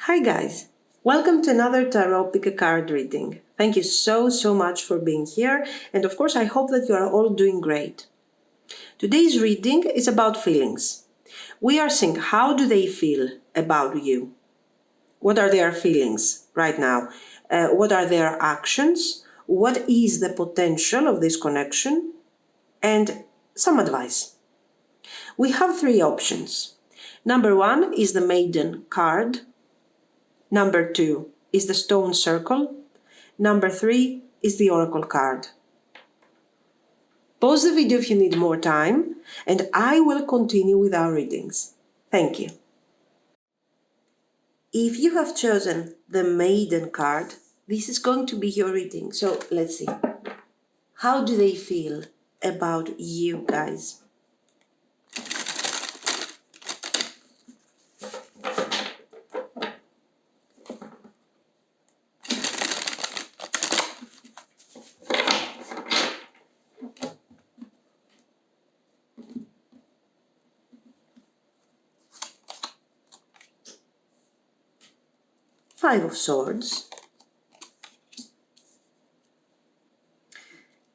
Hi guys, welcome to another Tarot Pick a Card reading. Thank you so much for being here, and of course I hope that you are all doing great. Today's reading is about feelings. We are seeing how do they feel about you? What are their feelings right now? What are their actions? What is the potential of this connection? And some advice. We have three options. Number one is the Maiden card. Number 2 is the Stone Circle. Number 3 is the Oracle card. Pause the video if you need more time, and I will continue with our readings. Thank you. If you have chosen the Maiden card, this is going to be your reading. So let's see. How do they feel about you guys? Five of Swords,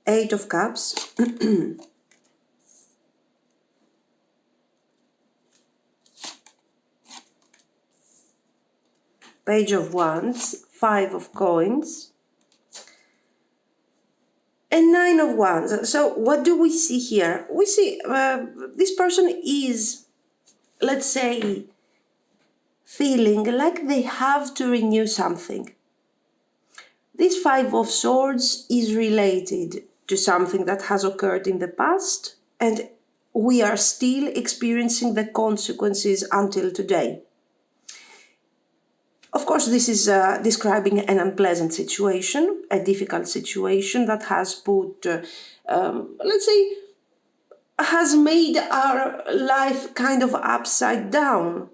Eight of Cups, Page of Wands, Five of Coins, and Nine of Wands. So what do we see here? We see this person is, let's say, feeling like they have to renew something. This Five of Swords is related to something that has occurred in the past, and we are still experiencing the consequences until today. Of course, this is describing an unpleasant situation, a difficult situation that has put, let's say, has made our life kind of upside down.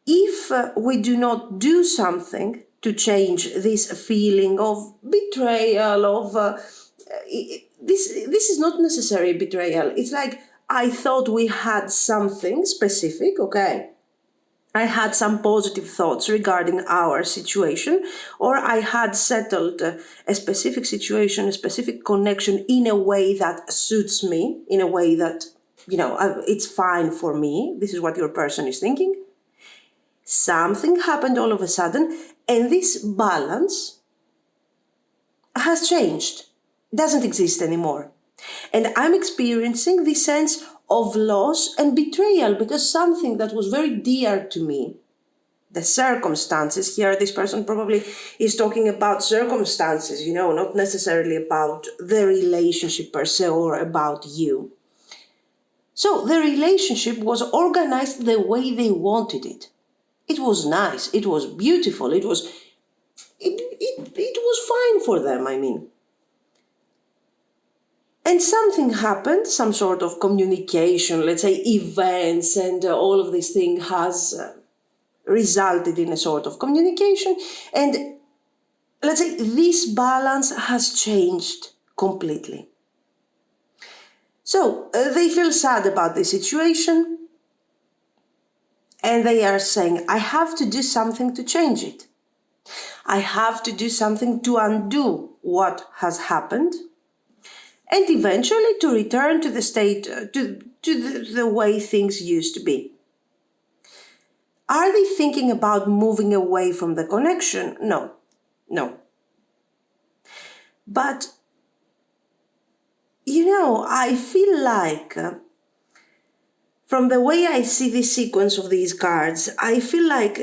If we do not do something to change this feeling of betrayal, of this is not necessarily betrayal. It's like, I thought we had something specific, okay? I had some positive thoughts regarding our situation, or I had settled a specific situation, a specific connection in a way that suits me, in a way that, it's fine for me. This is what your person is thinking. Something happened all of a sudden, and this balance has changed, doesn't exist anymore. And I'm experiencing this sense of loss and betrayal because something that was very dear to me, the circumstances here, this person probably is talking about circumstances, not necessarily about the relationship per se or about you. So the relationship was organized the way they wanted it. It was nice, it was beautiful, it was fine for them, I mean. And something happened, some sort of communication, let's say events, and all of this thing has resulted in a sort of communication. And let's say this balance has changed completely. So they feel sad about the situation. And they are saying, I have to do something to change it. I have to do something to undo what has happened. And eventually to return to the state, to the way things used to be. Are they thinking about moving away from the connection? No. But, I feel like, from the way I see the sequence of these cards, I feel like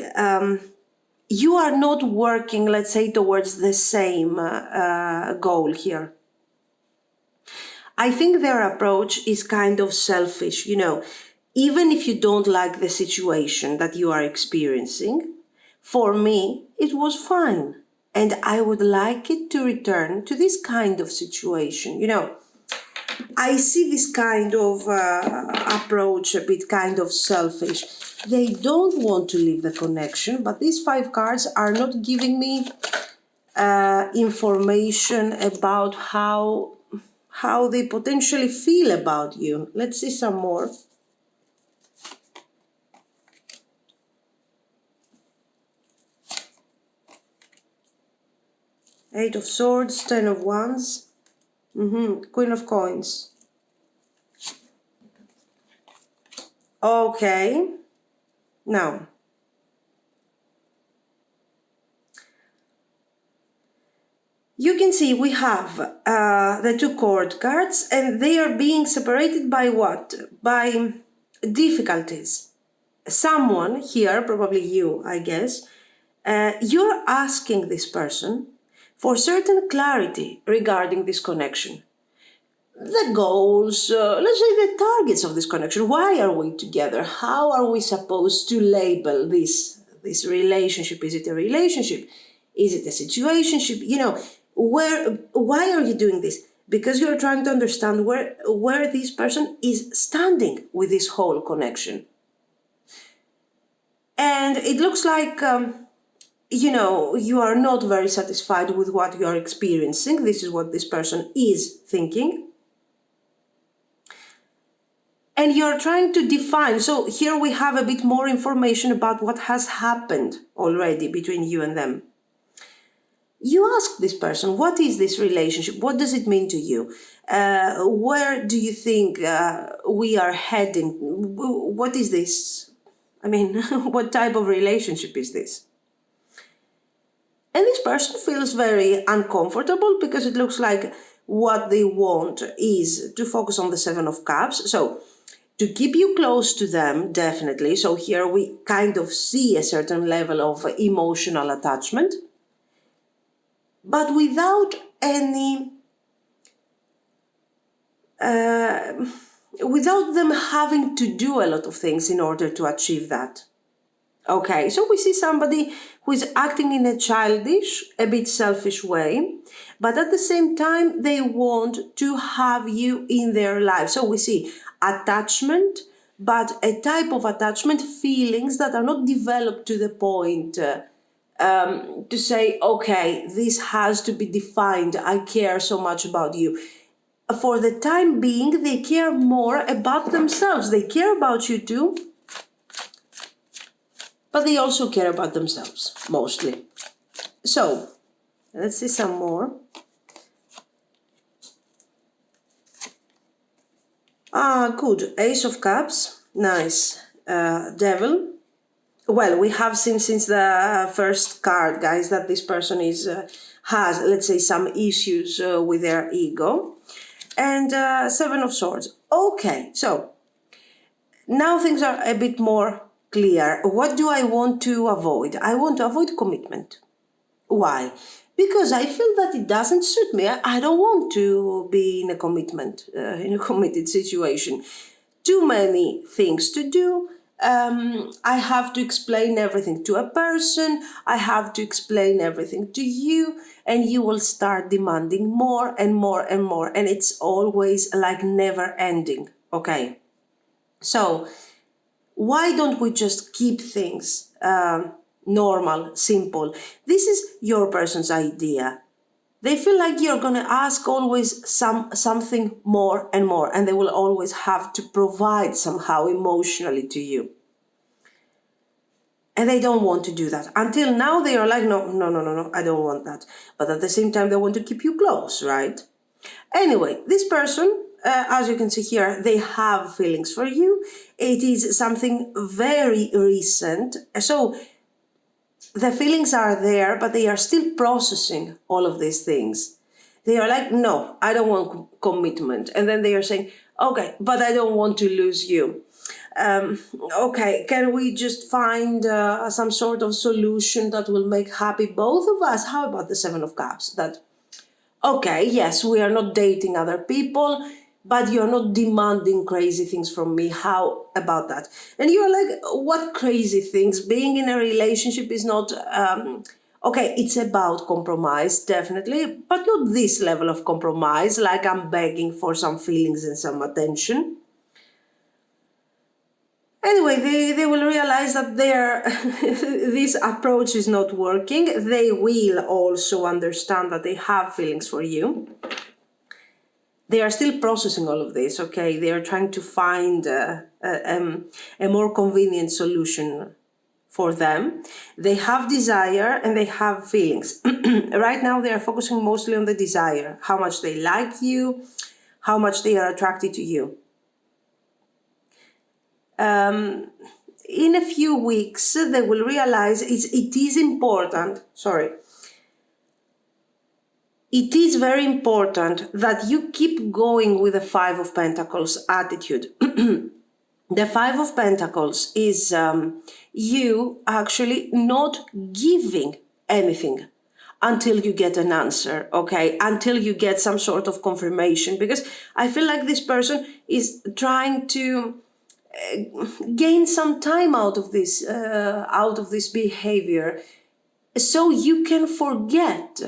you are not working, let's say, towards the same goal here. I think their approach is kind of selfish, even if you don't like the situation that you are experiencing. For me, it was fine. And I would like it to return to this kind of situation, I see this kind of approach a bit kind of selfish. They don't want to leave the connection, but these 5 cards are not giving me information about how they potentially feel about you. Let's see some more. Eight of Swords, Ten of Wands, Queen of Coins. Okay, now, you can see we have the two court cards, and they are being separated by what? By difficulties. Someone here, probably you, I guess, you're asking this person for certain clarity regarding this connection. The goals, let's say the targets of this connection. Why are we together? How are we supposed to label this relationship? Is it a relationship? Is it a situationship? Why are you doing this? Because you're trying to understand where this person is standing with this whole connection. And it looks like, you are not very satisfied with what you are experiencing. This is what this person is thinking. And you're trying to define. So here we have a bit more information about what has happened already between you and them. You ask this person, what is this relationship? What does it mean to you? Where do you think we are heading? What is this? I mean, what type of relationship is this? And this person feels very uncomfortable because it looks like what they want is to focus on the Seven of Cups. So to keep you close to them, definitely. So here we kind of see a certain level of emotional attachment, but without any, without them having to do a lot of things in order to achieve that. Okay, so we see somebody who is acting in a childish, a bit selfish way, but at the same time, they want to have you in their life. So we see attachment, but a type of attachment, feelings that are not developed to the point to say, okay, this has to be defined. I care so much about you. For the time being, they care more about themselves. They care about you too, but they also care about themselves, mostly. So, let's see some more. Good. Ace of Cups. Nice. Devil. Well, we have seen since the first card, guys, that this person has, let's say, some issues with their ego. And Seven of Swords. Okay, so now things are a bit more clear. What do I want to avoid? I want to avoid commitment. Why? Because I feel that it doesn't suit me. I don't want to be in a commitment, in a committed situation. Too many things to do. I have to explain everything to a person. I have to explain everything to you, and you will start demanding more and more and more. And it's always like never ending. Okay. So why don't we just keep things normal, simple? This is your person's idea. They feel like you're going to ask always something more and more, and they will always have to provide somehow emotionally to you. And they don't want to do that. Until now, they are like, no, I don't want that. But at the same time, they want to keep you close, right? Anyway, this person, as you can see here, they have feelings for you. It is something very recent. So the feelings are there, but they are still processing all of these things. They are like, no, I don't want commitment. And then they are saying, okay, but I don't want to lose you. Okay, can we just find some sort of solution that will make happy both of us? How about the Seven of Cups? That, okay, yes, we are not dating other people, but you're not demanding crazy things from me. How about that? And you're like, what crazy things? Being in a relationship is not, okay, it's about compromise, definitely, but not this level of compromise, like I'm begging for some feelings and some attention. Anyway, they will realize that this approach is not working. They will also understand that they have feelings for you. They are still processing all of this, okay? They are trying to find a more convenient solution for them. They have desire and they have feelings. Right now, they are focusing mostly on the desire, how much they like you, how much they are attracted to you. In a few weeks, they will realize it is important, it is very important that you keep going with the Five of Pentacles attitude. The Five of Pentacles is you actually not giving anything until you get an answer, okay? Until you get some sort of confirmation, because I feel like this person is trying to gain some time out of this behavior, so you can forget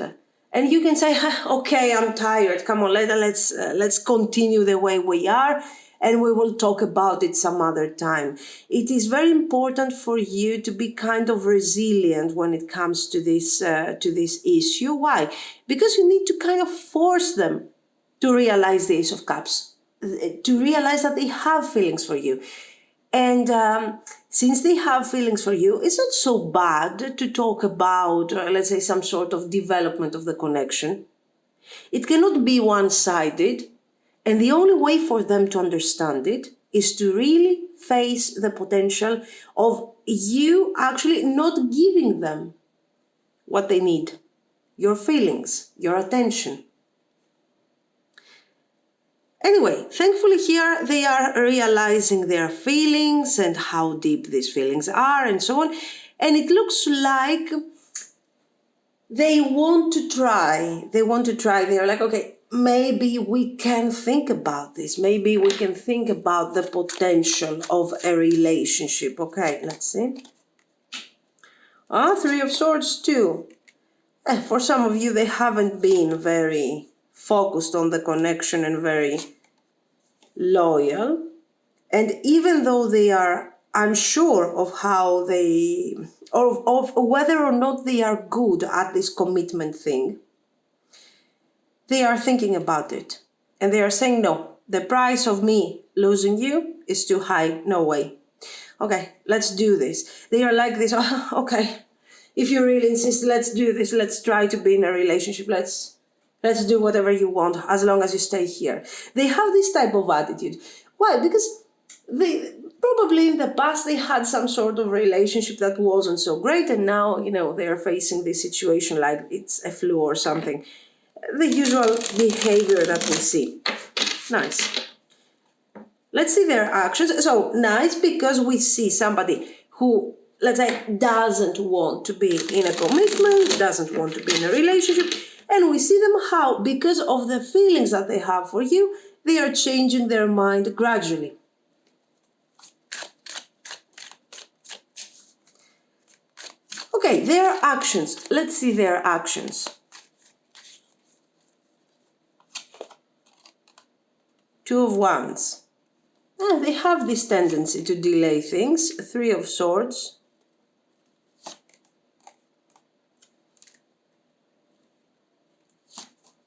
and you can say, okay, I'm tired, come on, let's continue the way we are, and we will talk about it some other time. It is very important for you to be kind of resilient when it comes to this issue. Why? Because you need to kind of force them to realize the Ace of Cups, to realize that they have feelings for you. And since they have feelings for you, it's not so bad to talk about, let's say, some sort of development of the connection. It cannot be one-sided. And the only way for them to understand it is to really face the potential of you actually not giving them what they need, your feelings, your attention. Anyway, thankfully here they are realizing their feelings and how deep these feelings are and so on. And it looks like they want to try. They're like, okay, maybe we can think about this. Maybe we can think about the potential of a relationship. Okay, let's see. Three of Swords too. For some of you, they haven't been very focused on the connection and very loyal. And even though they are unsure of how they, or of whether or not they are good at this commitment thing, they are thinking about it. And they are saying, no, the price of me losing you is too high. No way. Okay, let's do this. They are like this. Oh, okay, if you really insist, let's do this. Let's try to be in a relationship. Let's do whatever you want as long as you stay here. They have this type of attitude. Why? Because they probably in the past they had some sort of relationship that wasn't so great, and now, they are facing this situation like it's a flu or something. The usual behavior that we see. Nice. Let's see their actions. So nice, because we see somebody who, let's say, doesn't want to be in a commitment, doesn't want to be in a relationship. And we see them how, because of the feelings that they have for you, they are changing their mind gradually. Okay, their actions. Let's see their actions. Two of Wands. They have this tendency to delay things. Three of Swords.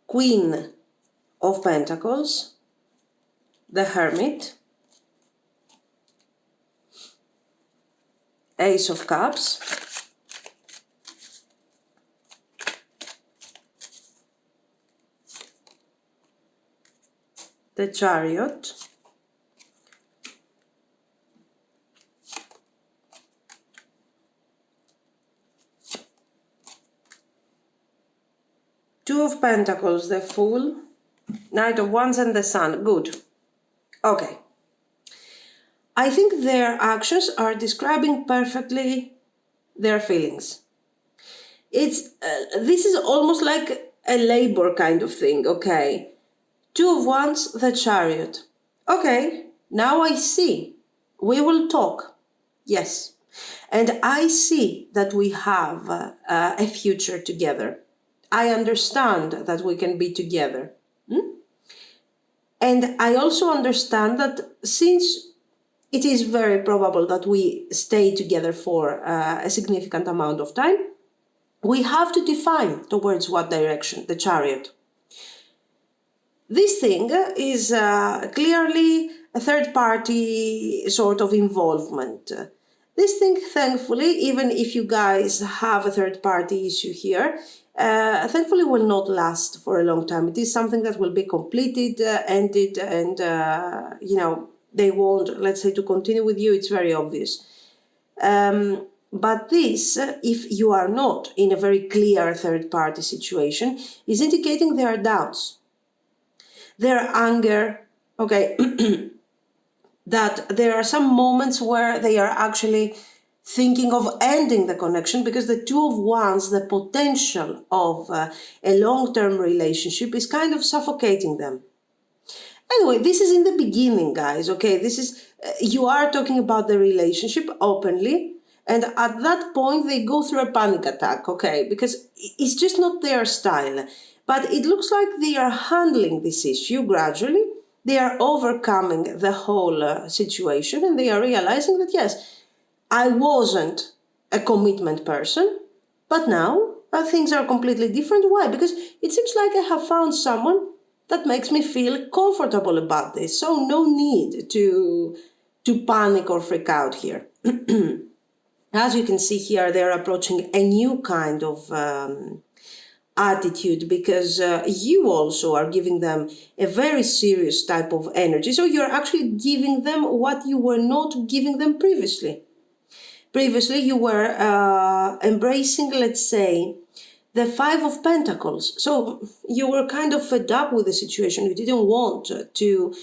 Queen of Pentacles. The Hermit. Ace of Cups. The Chariot. Two of Pentacles, the Fool. Knight of Wands and the Sun. Good. Okay. I think their actions are describing perfectly their feelings. This is almost like a labor kind of thing, okay? Two of Wands, the Chariot. Okay, now I see. We will talk. Yes. And I see that we have a future together. I understand that we can be together. And I also understand that since it is very probable that we stay together for a significant amount of time, we have to define towards what direction, the Chariot. This thing is clearly a third-party sort of involvement. This thing, thankfully, even if you guys have a third-party issue here, thankfully will not last for a long time. It is something that will be completed, ended, and, they want, let's say, to continue with you. It's very obvious. But this, if you are not in a very clear third-party situation, is indicating their doubts, their anger, okay, that there are some moments where they are actually thinking of ending the connection, because the Two of Wands, the potential of a long-term relationship, is kind of suffocating them. Anyway, this is in the beginning, guys, okay? This is, you are talking about the relationship openly, and at that point they go through a panic attack, okay? Because it's just not their style. But it looks like they are handling this issue gradually. They are overcoming the whole situation, and they are realizing that, yes, I wasn't a commitment person, but now things are completely different. Why? Because it seems like I have found someone that makes me feel comfortable about this. So no need to panic or freak out here. As you can see here, they're approaching a new kind of attitude, because you also are giving them a very serious type of energy. So you're actually giving them what you were not giving them previously. Previously, you were embracing, let's say, the Five of Pentacles. So you were kind of fed up with the situation. You didn't want to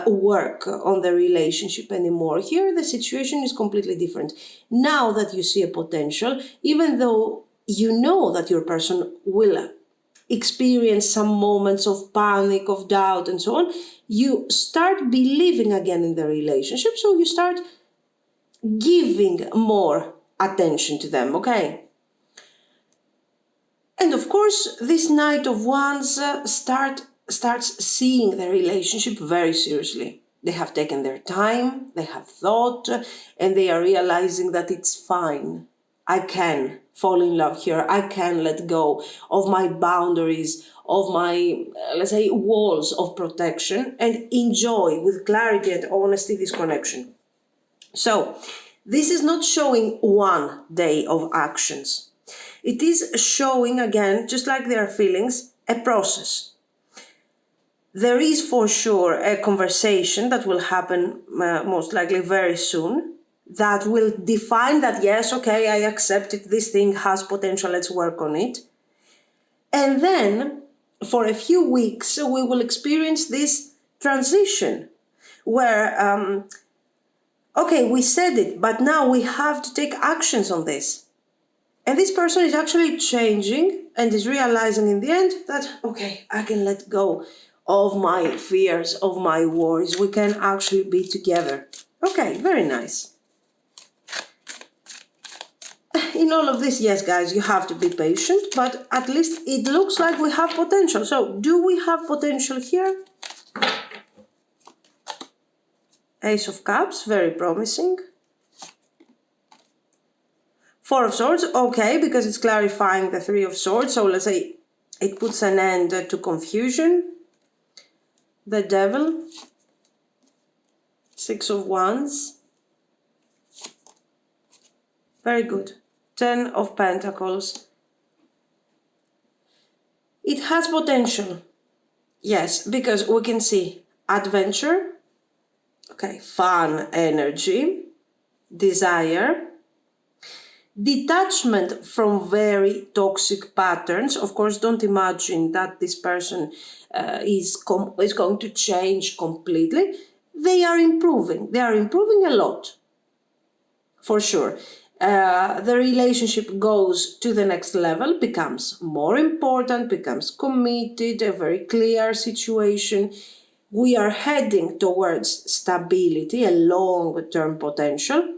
work on the relationship anymore. Here, the situation is completely different. Now that you see a potential, even though you know that your person will experience some moments of panic, of doubt, and so on, you start believing again in the relationship. So you start giving more attention to them, okay? And of course, this Knight of Wands starts seeing the relationship very seriously. They have taken their time, they have thought, and they are realizing that it's fine. I can fall in love here. I can let go of my boundaries, of my, let's say, walls of protection, and enjoy with clarity and honesty this connection. So, this is not showing one day of actions. It is showing, again, just like their feelings, a process. There is for sure a conversation that will happen most likely very soon, that will define that, yes, okay, I accept it, this thing has potential, let's work on it. And then, for a few weeks, we will experience this transition where, okay, we said it, but now we have to take actions on this. And this person is actually changing and is realizing in the end that, okay, I can let go of my fears, of my worries. We can actually be together. Okay, very nice. In all of this, yes, guys, you have to be patient, but at least it looks like we have potential. So, do we have potential here? Ace of Cups, very promising. Four of Swords, okay, because it's clarifying the Three of Swords. So let's say it puts an end to confusion. The Devil. Six of Wands. Very good. Ten of Pentacles. It has potential. Yes, because we can see adventure. Okay, fun, energy, desire. Detachment from very toxic patterns. Of course, don't imagine that this person is going to change completely. They are improving. They are improving a lot, for sure. The relationship goes to the next level, becomes more important, becomes committed, a very clear situation. We are heading towards stability, a long-term potential,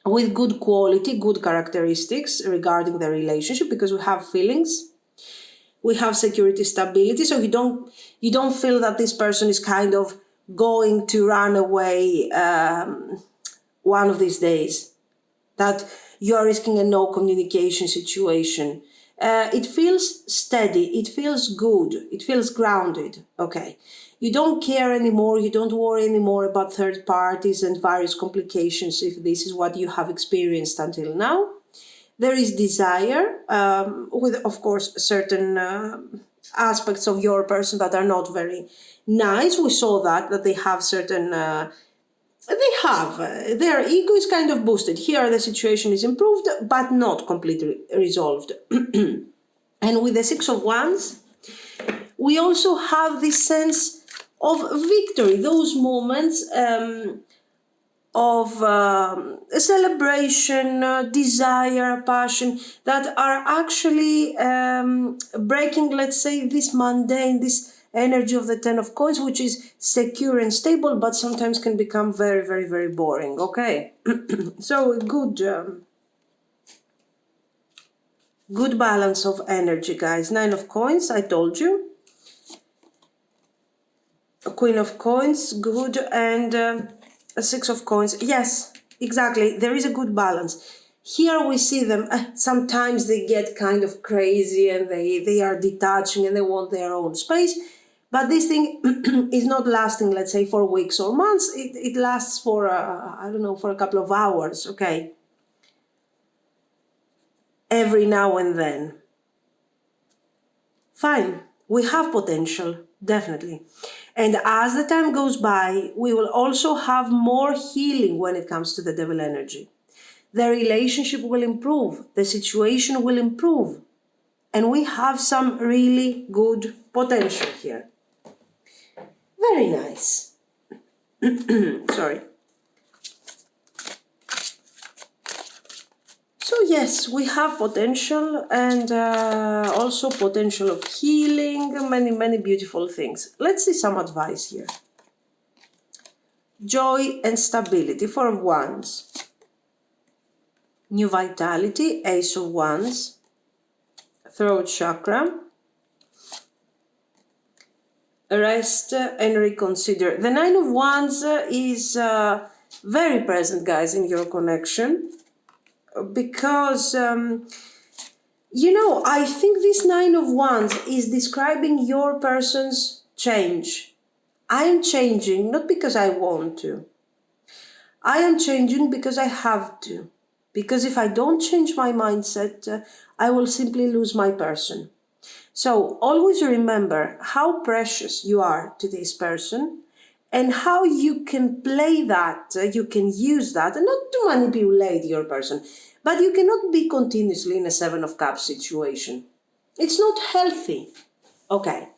with good quality, good characteristics regarding the relationship, because we have feelings, we have security, stability. So you don't feel that this person is kind of going to run away one of these days, that you are risking a no communication situation. It feels steady, it feels good, it feels grounded. Okay, You don't care anymore, you don't worry anymore about third parties and various complications if this is what you have experienced until now. There is desire, with, of course, certain aspects of your person that are not very nice. We saw that they have certain, their ego is kind of boosted. Here the situation is improved, but not completely resolved. And with the Six of Wands, we also have this sense of victory, those moments of a celebration, desire, passion that are actually breaking, let's say, this mundane, this energy of the Ten of Coins, which is secure and stable, but sometimes can become very, very, very boring. Okay, so good balance of energy, guys. Nine of Coins, I told you. A Queen of Coins, good, and a Six of Coins. Yes, exactly. There is a good balance. Here we see them, sometimes they get kind of crazy and they are detaching and they want their own space. But this thing is not lasting, let's say, for weeks or months. It lasts for, I don't know, for a couple of hours, okay? Every now and then. Fine, we have potential, definitely. And as the time goes by, we will also have more healing when it comes to the devil energy. The relationship will improve, the situation will improve, and we have some really good potential here. Very nice. Sorry. So yes, we have potential and also potential of healing, many, many beautiful things. Let's see some advice here. Joy and stability, Four of Wands. New vitality, Ace of Wands. Throat chakra. Rest and reconsider. The Nine of Wands is very present, guys, in your connection. Because, I think this Nine of Wands is describing your person's change. I am changing not because I want to. I am changing because I have to. Because if I don't change my mindset, I will simply lose my person. So always remember how precious you are to this person and how you can play that, you can use that, and not to manipulate your person, but you cannot be continuously in a Seven of Cups situation. It's not healthy. Okay.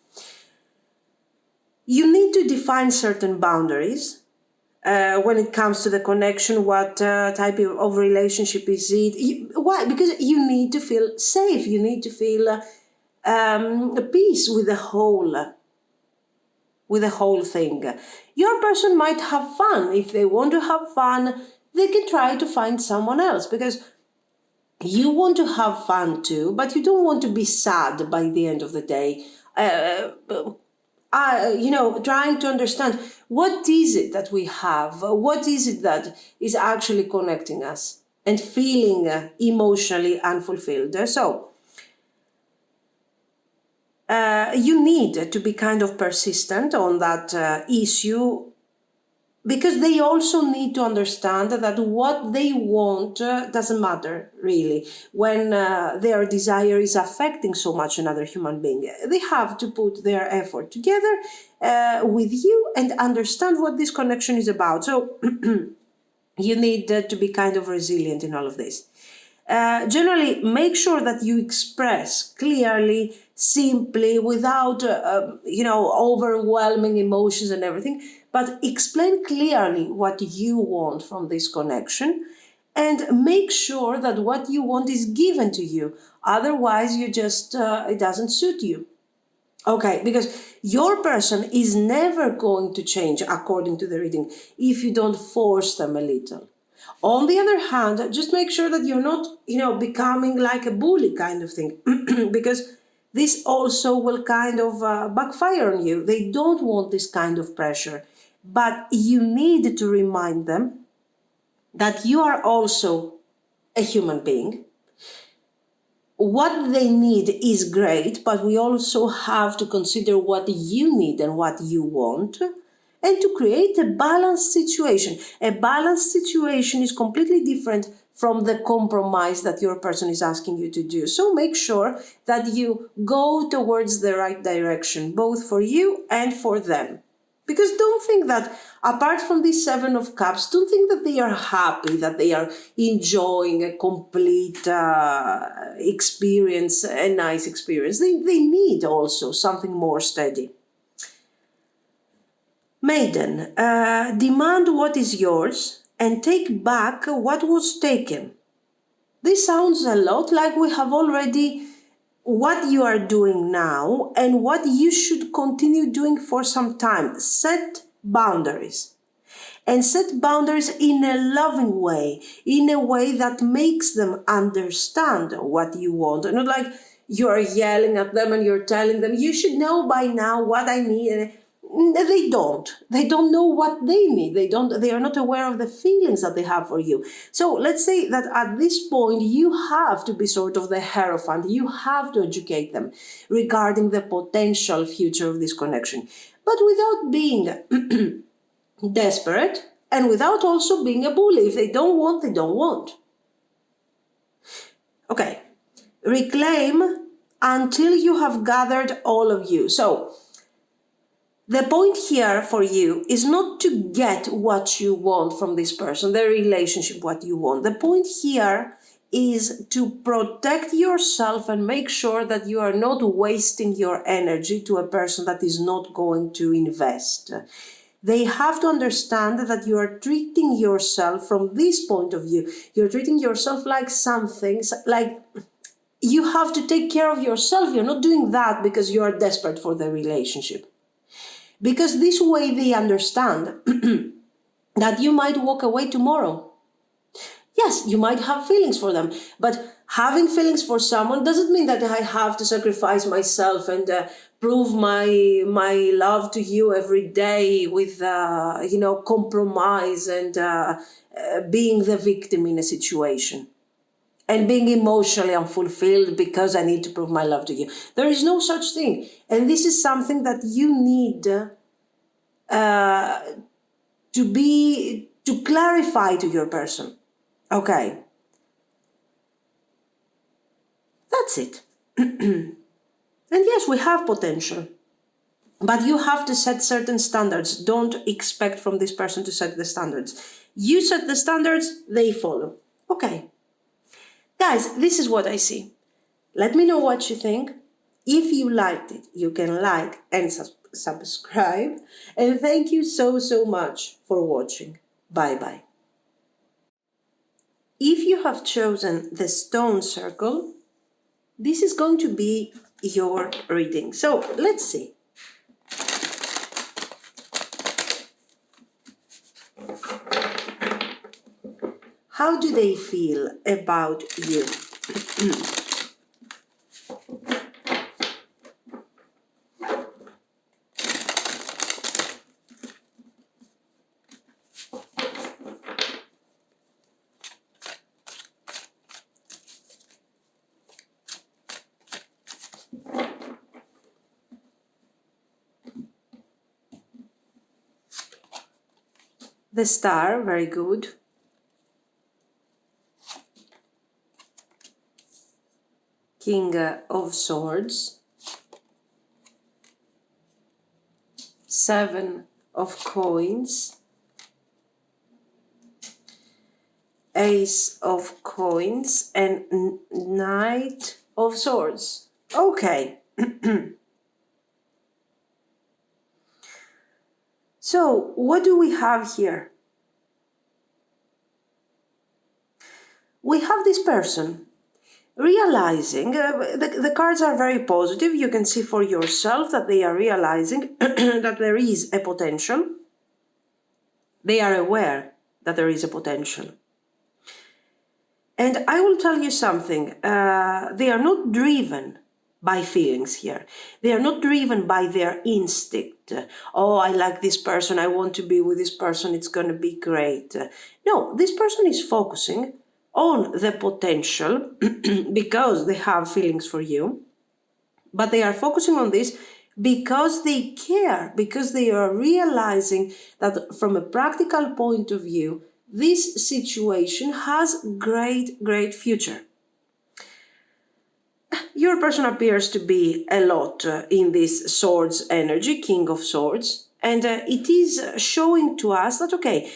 You need to define certain boundaries when it comes to the connection. What type of relationship is it? Why? Because you need to feel safe. You need to feel peace with the whole thing. Your person might have fun. If they want to have fun, they can try to find someone else, because you want to have fun too, but you don't want to be sad by the end of the day. Trying to understand what is it that we have, what is it that is actually connecting us, and feeling emotionally unfulfilled. So, you need to be kind of persistent on that issue, because they also need to understand that what they want doesn't matter really when their desire is affecting so much another human being. They have to put their effort together with you and understand what this connection is about. So you need to be kind of resilient in all of this. Generally, make sure that you express clearly, simply, without overwhelming emotions and everything, but explain clearly what you want from this connection, and make sure that what you want is given to you. Otherwise, you just it doesn't suit you. Okay, because your person is never going to change according to the reading if you don't force them a little. On the other hand, just make sure that you're not, becoming like a bully kind of thing, because this also will kind of backfire on you. They don't want this kind of pressure, but you need to remind them that you are also a human being. what they need is great, but we also have to consider what you need and what you want, and to create a balanced situation. A balanced situation is completely different from the compromise that your person is asking you to do. So make sure that you go towards the right direction, both for you and for them. Because don't think that, apart from the Seven of Cups, don't think that they are happy, that they are enjoying a complete experience, a nice experience. They need also something more steady. Maiden, demand what is yours and take back what was taken. This sounds a lot like we have already what you are doing now and what you should continue doing for some time. Set boundaries. And set boundaries in a loving way, in a way that makes them understand what you want. Not like you are yelling at them and you're telling them, you should know by now what I need. They don't. They don't know what they need. They are not aware of the feelings that they have for you. So let's say that at this point, you have to be sort of the hierophant. You have to educate them regarding the potential future of this connection. But without being desperate and without also being a bully. If they don't want, they don't want. Okay. Reclaim until you have gathered all of you. So the point here for you is not to get what you want from this person, the relationship, what you want. The point here is to protect yourself and make sure that you are not wasting your energy to a person that is not going to invest. They have to understand that you are treating yourself from this point of view. You're treating yourself like something, like you have to take care of yourself. You're not doing that because you are desperate for the relationship. Because this way they understand that you might walk away tomorrow. Yes, you might have feelings for them, but having feelings for someone doesn't mean that I have to sacrifice myself and prove my love to you every day with compromise and being the victim in a situation and being emotionally unfulfilled because I need to prove my love to you. There is no such thing, and this is something that you need to clarify to your person. Okay, that's it. And yes, we have potential, but you have to set certain standards. Don't expect from this person to set the standards. You set the standards, they follow. Okay. Guys, this is what I see. Let me know what you think. If you liked it, you can like and subscribe. And thank you so much for watching. Bye-bye. If you have chosen the stone circle, this is going to be your reading. So let's see. How do they feel about you? The Star, very good. King of Swords. Seven of Coins. Ace of Coins and Knight of Swords. Okay. So, what do we have here? We have this person realizing, the cards are very positive. You can see for yourself that they are realizing that there is a potential. They are aware that there is a potential. And I will tell you something, they are not driven by feelings here. They are not driven by their instinct. Oh, I like this person, I want to be with this person, it's going to be great. No, this person is focusing on the potential because they have feelings for you, but they are focusing on this because they care, because they are realizing that from a practical point of view, this situation has great future. Your person appears to be a lot in this Swords energy, King of Swords, and it is showing to us that, okay,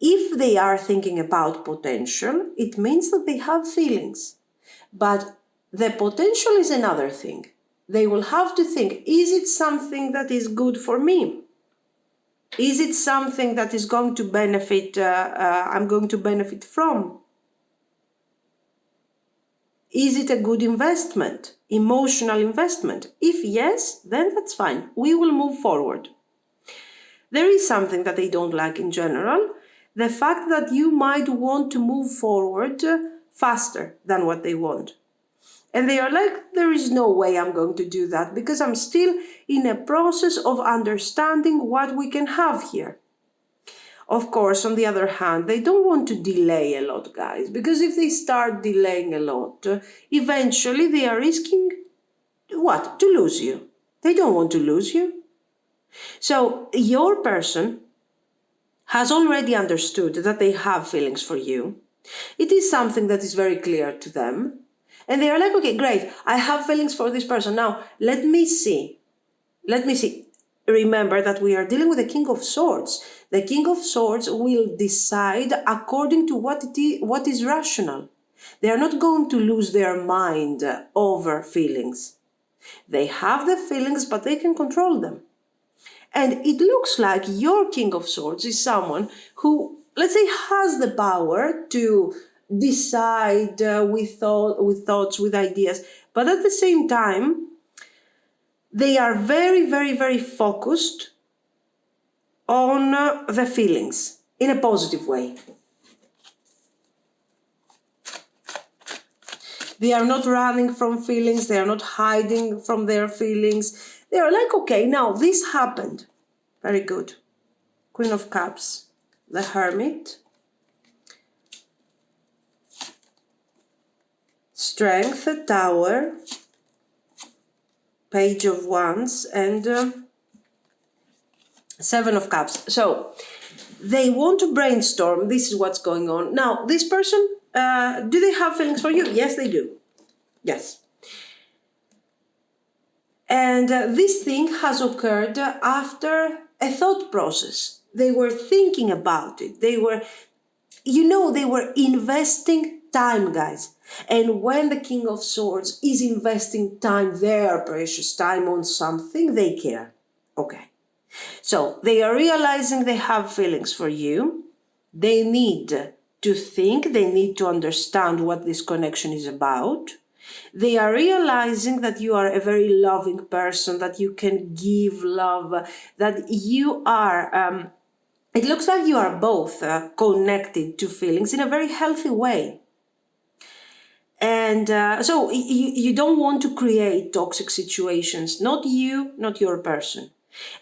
if they are thinking about potential, it means that they have feelings. But the potential is another thing. They will have to think, is it something that is good for me? Is it something that is going to benefit, I'm going to benefit from? Is it a good investment, emotional investment? If yes, then that's fine. We will move forward. There is something that they don't like in general, the fact that you might want to move forward faster than what they want. And they are like, there is no way I'm going to do that because I'm still in a process of understanding what we can have here. Of course, on the other hand, they don't want to delay a lot, guys, because if they start delaying a lot, eventually they are risking what? To lose you. They don't want to lose you. So your person has already understood that they have feelings for you. It is something that is very clear to them. And they are like, okay, great, I have feelings for this person. Now, let me see. Remember that we are dealing with the King of Swords. The King of Swords will decide according to what is rational. They are not going to lose their mind over feelings. They have the feelings, but they can control them. And it looks like your King of Swords is someone who, let's say, has the power to decide with thoughts, with ideas, but at the same time, they are very focused on the feelings in a positive way. They are not running from feelings. They are not hiding from their feelings. They are like, okay, now this happened. Very good. Queen of Cups, the Hermit, Strength, Tower, Page of Wands, and Seven of Cups. So they want to brainstorm. This is what's going on. Now, this person, do they have feelings for you? Yes, they do. Yes. And this thing has occurred after a thought process. They were thinking about it. They were investing time, guys. And when the King of Swords is investing time, their precious time on something, they care. Okay. So they are realizing they have feelings for you. They need to think. They need to understand what this connection is about. They are realizing that you are a very loving person, that you can give love, that you are, it looks like you are both connected to feelings in a very healthy way. And so you don't want to create toxic situations, not you, not your person.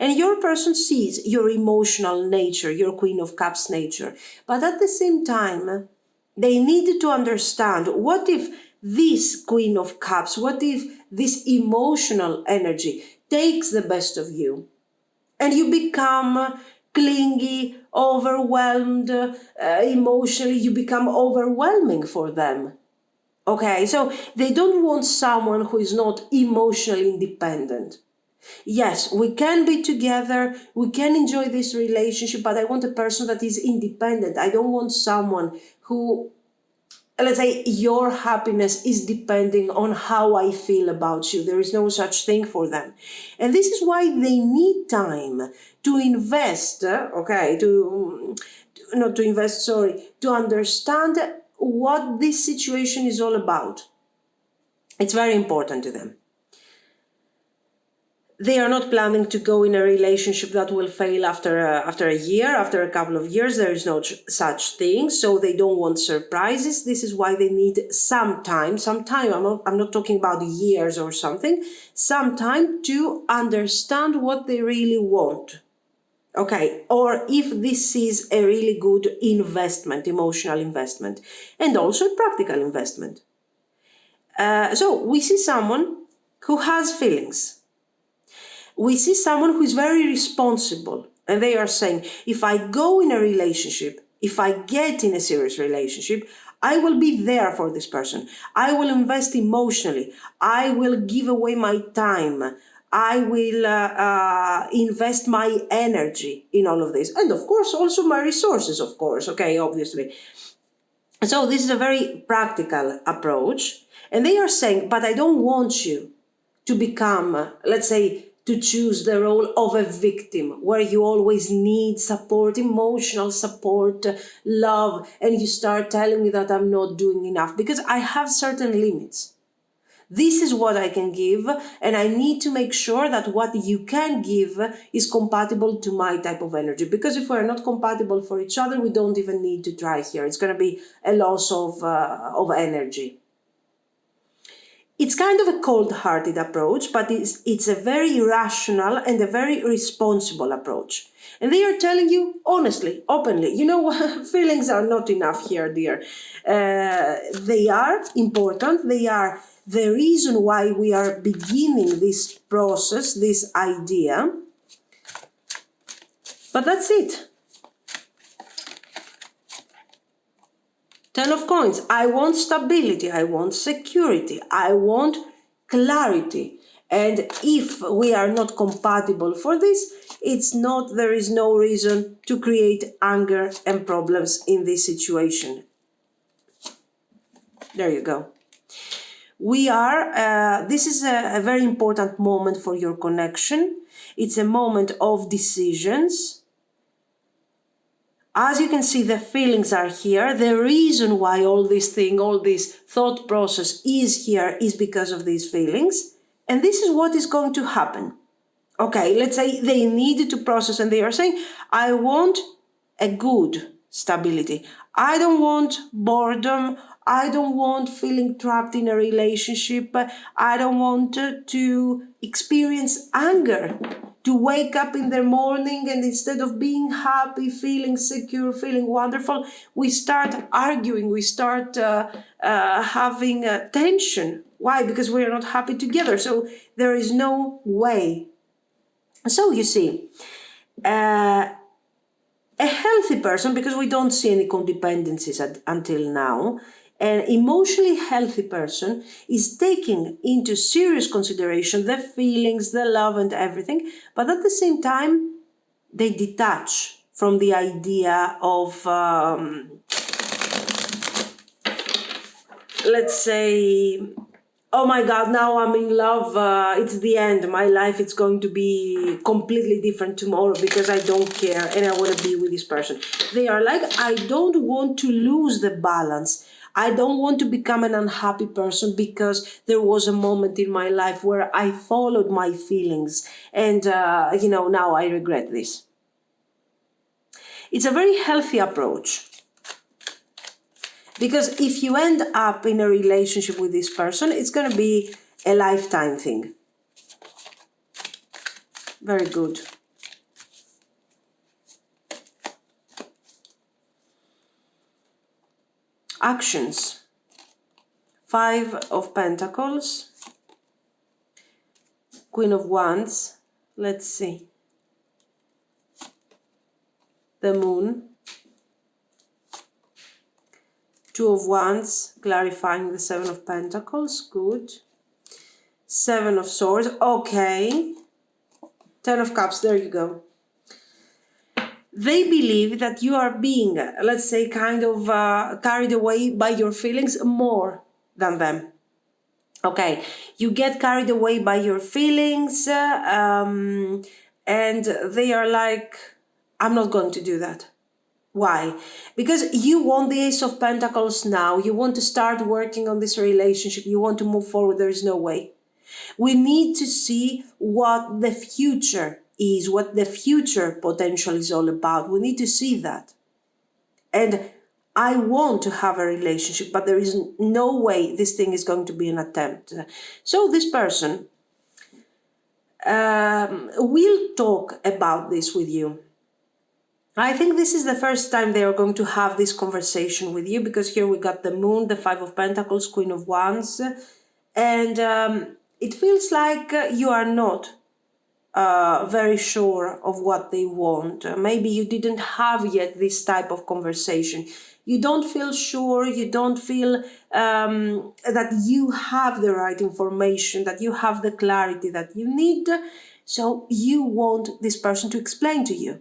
And your person sees your emotional nature, your Queen of Cups nature. But at the same time, they need to understand, what if this Queen of Cups, what if this emotional energy takes the best of you and you become clingy, overwhelmed, emotionally, you become overwhelming for them. Okay, so they don't want someone who is not emotionally independent. Yes, we can be together, we can enjoy this relationship, but I want a person that is independent. I don't want someone who, let's say, your happiness is depending on how I feel about you. There is no such thing for them. And this is why they need time to invest, to understand what this situation is all about. It's very important to them. They are not planning to go in a relationship that will fail after a year, after a couple of years. There is no such thing. So they don't want surprises. This is why they need some time. I'm not talking about years or something. Some time to understand what they really want. Okay, or if this is a really good investment, emotional investment, and also a practical investment. So we see someone who has feelings. We see someone who is very responsible, and they are saying, if I go in a relationship, if I get in a serious relationship, I will be there for this person. I will invest emotionally. I will give away my time. I will invest my energy in all of this. And of course, also my resources, of course, okay, obviously. So this is a very practical approach. And they are saying, but I don't want you to become, let's say, to choose the role of a victim where you always need support, emotional support, love, and you start telling me that I'm not doing enough because I have certain limits. This is what I can give, and I need to make sure that what you can give is compatible to my type of energy. Because if we're not compatible for each other, we don't even need to try here. It's going to be a loss of energy. It's kind of a cold-hearted approach, but it's a very rational and a very responsible approach. And they are telling you honestly, openly, you know, feelings are not enough here, dear. They are important. They are the reason why we are beginning this process, this idea. But that's it. Ten of Coins. I want stability. I want security. I want clarity. And if we are not compatible for this, there is no reason to create anger and problems in this situation. There you go. This is a very important moment for your connection. It's a moment of decisions. As you can see, the feelings are here. The reason why all this thought process is here is because of these feelings. And this is what is going to happen. Okay, let's say they needed to process and they are saying, I want a good stability. I don't want boredom. I don't want feeling trapped in a relationship. I don't want to experience anger, to wake up in the morning and instead of being happy, feeling secure, feeling wonderful, we start arguing, we start having tension. Why? Because we are not happy together. So there is no way. So you see, a healthy person, because we don't see any codependencies until now, an emotionally healthy person is taking into serious consideration the feelings, the love and everything, but at the same time, they detach from the idea of, let's say, oh my God, now I'm in love, it's the end, my life is going to be completely different tomorrow because I don't care and I want to be with this person. They are like, I don't want to lose the balance. I don't want to become an unhappy person because there was a moment in my life where I followed my feelings and, now I regret this. It's a very healthy approach. Because if you end up in a relationship with this person, it's going to be a lifetime thing. Very good. Actions. 5 of Pentacles. Queen of Wands. Let's see. The Moon. 2 of Wands, clarifying the 7 of Pentacles. Good. 7 of Swords. Okay. 10 of Cups. There you go. They believe that you are being, let's say, kind of carried away by your feelings more than them. Okay. You get carried away by your feelings and they are like, I'm not going to do that. Why? Because you want the Ace of Pentacles now. You want to start working on this relationship. You want to move forward. There is no way. We need to see what the future is, what the future potential is all about. We need to see that. And I want to have a relationship, but there is no way this thing is going to be an attempt. So this person will talk about this with you. I think this is the first time they are going to have this conversation with you, because here we got the Moon, the Five of Pentacles, Queen of Wands, and it feels like you are not very sure of what they want. Maybe you didn't have yet this type of conversation. You don't feel sure, you don't feel that you have the right information, that you have the clarity that you need. So you want this person to explain to you.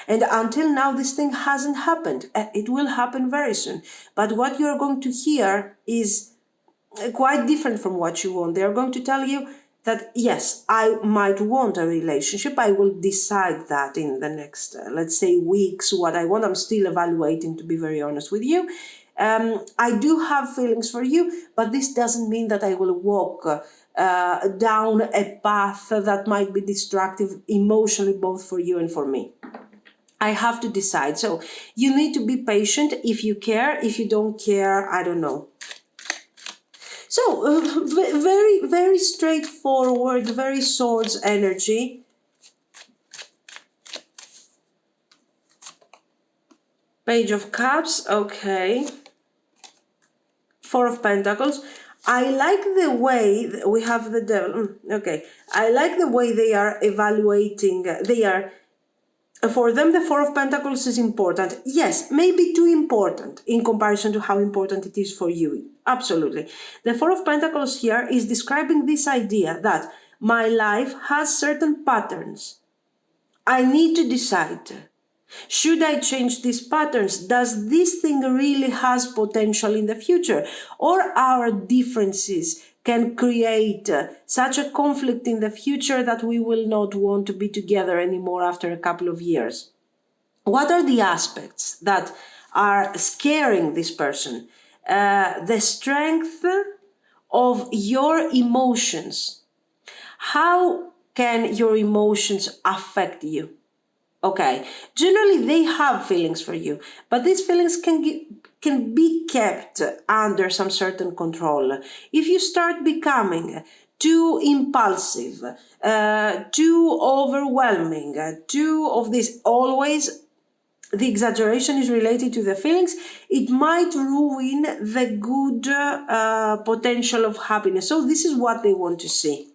And until now, this thing hasn't happened. It will happen very soon. But what you're going to hear is quite different from what you want. They're going to tell you that, yes, I might want a relationship. I will decide that in the next, let's say, weeks, what I want. I'm still evaluating, to be very honest with you. I do have feelings for you, but this doesn't mean that I will walk down a path that might be destructive emotionally, both for you and for me. I have to decide. So you need to be patient if you care. If you don't care, I don't know. So very, very straightforward, very swords energy. Page of Cups, okay. Four of Pentacles. I like the way we have the Devil. Okay, I like the way they are evaluating. For them, the Four of Pentacles is important. Yes, maybe too important in comparison to how important it is for you. Absolutely. The Four of Pentacles here is describing this idea that my life has certain patterns. I need to decide. Should I change these patterns? Does this thing really has potential in the future? Or our differences can create such a conflict in the future that we will not want to be together anymore after a couple of years? What are the aspects that are scaring this person? The strength of your emotions. How can your emotions affect you? Okay, generally they have feelings for you, but these feelings can be kept under some certain control. If you start becoming too impulsive, too overwhelming, too of this, always the exaggeration is related to the feelings, it might ruin the good potential of happiness. So this is what they want to see.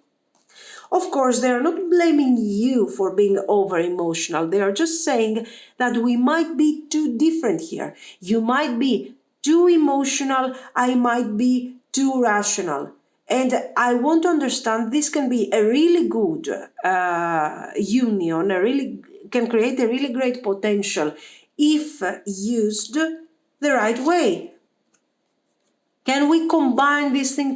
Of course, they are not blaming you for being over-emotional. They are just saying that we might be too different here. You might be too emotional, I might be too rational. And I want to understand this can be a really good union, can create a really great potential if used the right way. Can we combine these things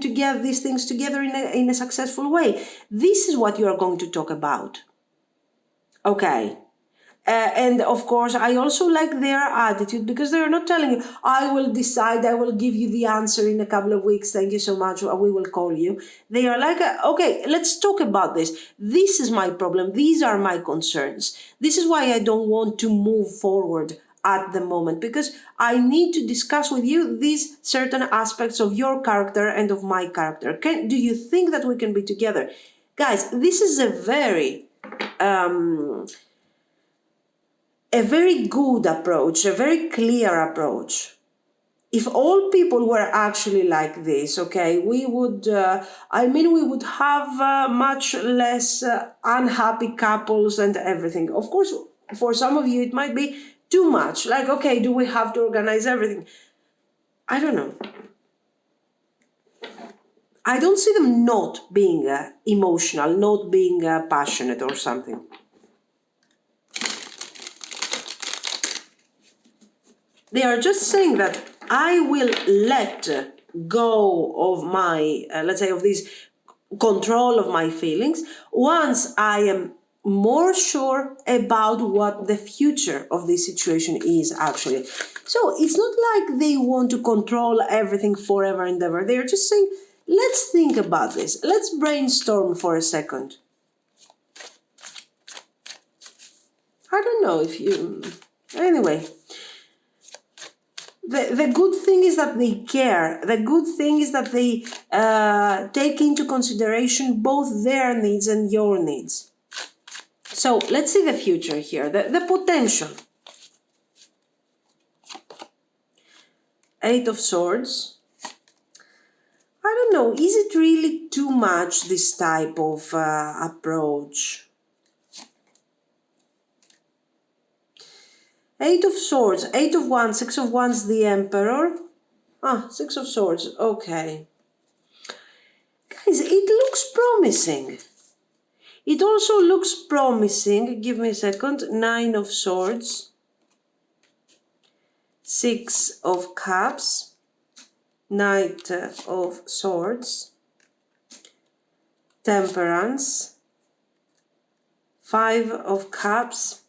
together in a successful way? This is what you are going to talk about. Okay. And of course, I also like their attitude, because they are not telling you, I will decide, I will give you the answer in a couple of weeks, thank you so much, we will call you. They are like, okay, let's talk about this. This is my problem. These are my concerns. This is why I don't want to move forward at the moment, because I need to discuss with you these certain aspects of your character and of my character. Do you think that we can be together? Guys, this is a very good approach, a very clear approach. If all people were actually like this, okay, we would, we would have much less unhappy couples and everything. Of course, for some of you, it might be too much. Like, okay, do we have to organize everything? I don't know. I don't see them not being emotional, not being passionate or something. They are just saying that I will let go of my, let's say, of this control of my feelings once I am more sure about what the future of this situation is actually. So it's not like they want to control everything forever and ever. They're just saying, let's think about this. Let's brainstorm for a second. I don't know if you... Anyway. The good thing is that they care. The good thing is that they take into consideration both their needs and your needs. So let's see the future here, the potential. Eight of Swords. I don't know, is it really too much, this type of approach? Eight of Swords, Eight of Wands, Six of Wands, the Emperor. Six of Swords, okay. Guys, it looks promising. It also looks promising, give me a second, Nine of Swords, Six of Cups, Knight of Swords, Temperance, Five of Cups,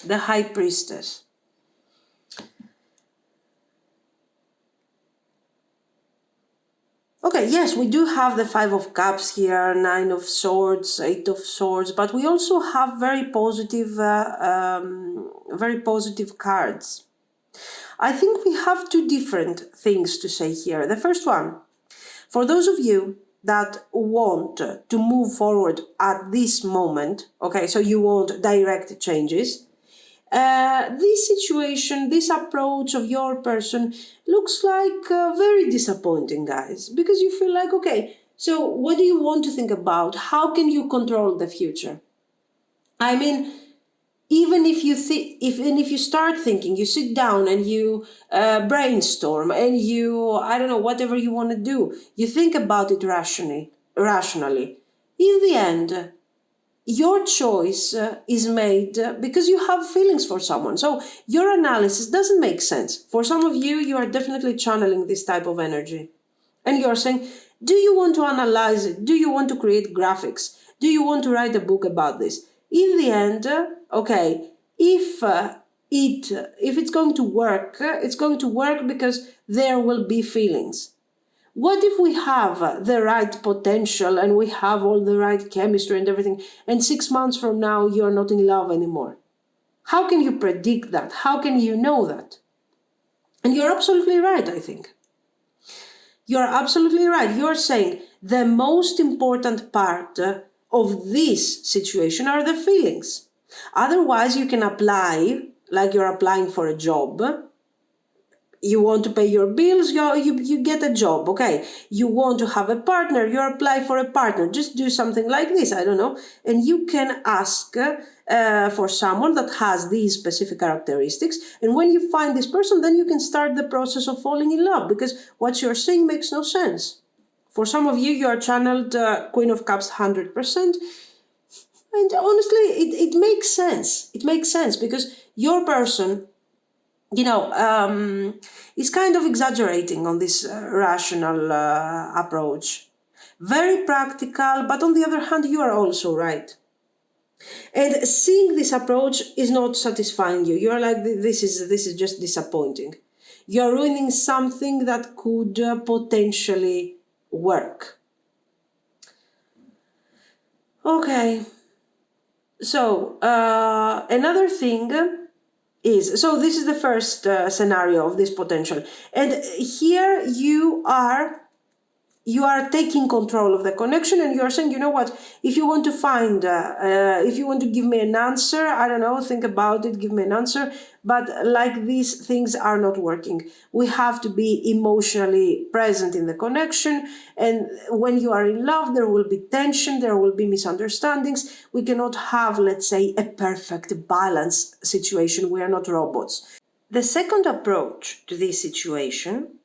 the High Priestess. Okay, yes, we do have the Five of Cups here, Nine of Swords, Eight of Swords, but we also have very positive cards. I think we have two different things to say here. The first one, for those of you that want to move forward at this moment, okay, so you want direct changes, this situation, this approach of your person looks like very disappointing, guys, because you feel like, okay, so what do you want to think about? How can you control the future? I mean, even if you start thinking, you sit down and you brainstorm and you, I don't know, whatever you want to do, you think about it rationally. In the end, your choice is made because you have feelings for someone. So your analysis doesn't make sense. For some of you, you are definitely channeling this type of energy. And you're saying, do you want to analyze it? Do you want to create graphics? Do you want to write a book about this? In the end, okay, if it's going to work, it's going to work because there will be feelings. What if we have the right potential and we have all the right chemistry and everything, and 6 months from now you're not in love anymore? How can you predict that? How can you know that? And you're absolutely right, I think. You're absolutely right. You're saying the most important part of this situation are the feelings. Otherwise, you can apply like you're applying for a job. You want to pay your bills, you get a job, okay. You want to have a partner, you apply for a partner. Just do something like this, I don't know. And you can ask for someone that has these specific characteristics. And when you find this person, then you can start the process of falling in love, because what you're saying makes no sense. For some of you, you are channeled Queen of Cups 100%. And honestly, it makes sense. It makes sense because your person, is kind of exaggerating on this rational approach. Very practical, but on the other hand, you are also right. And seeing this approach is not satisfying you. You're like, this is just disappointing. You're ruining something that could potentially work. Okay. So, another thing so this is the first scenario of this potential. And here you are taking control of the connection, and you're saying, you know what, if you want to find, if you want to give me an answer, I don't know, think about it, give me an answer. But like these things are not working. We have to be emotionally present in the connection. And when you are in love, there will be tension, there will be misunderstandings. We cannot have, let's say, a perfect balance situation. We are not robots. The second approach to this situation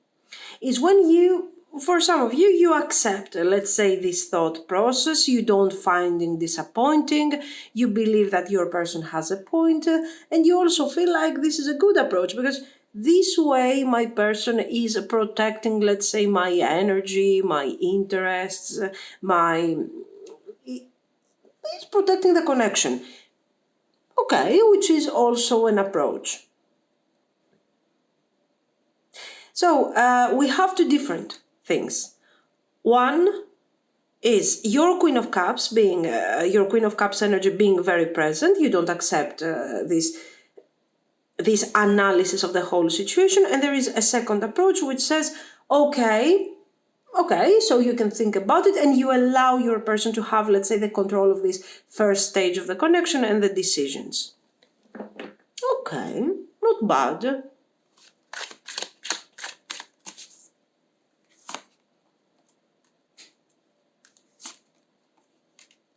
is when you, for some of you, you accept, let's say, this thought process, you don't find it disappointing, you believe that your person has a point, and you also feel like this is a good approach because this way my person is protecting, let's say, my energy, my interests, is protecting the connection. Okay, which is also an approach. So we have two different things. One is your Queen of Cups being, your Queen of Cups energy being very present. You don't accept this analysis of the whole situation. And there is a second approach which says, okay, so you can think about it and you allow your person to have, let's say, the control of this first stage of the connection and the decisions. Okay, not bad.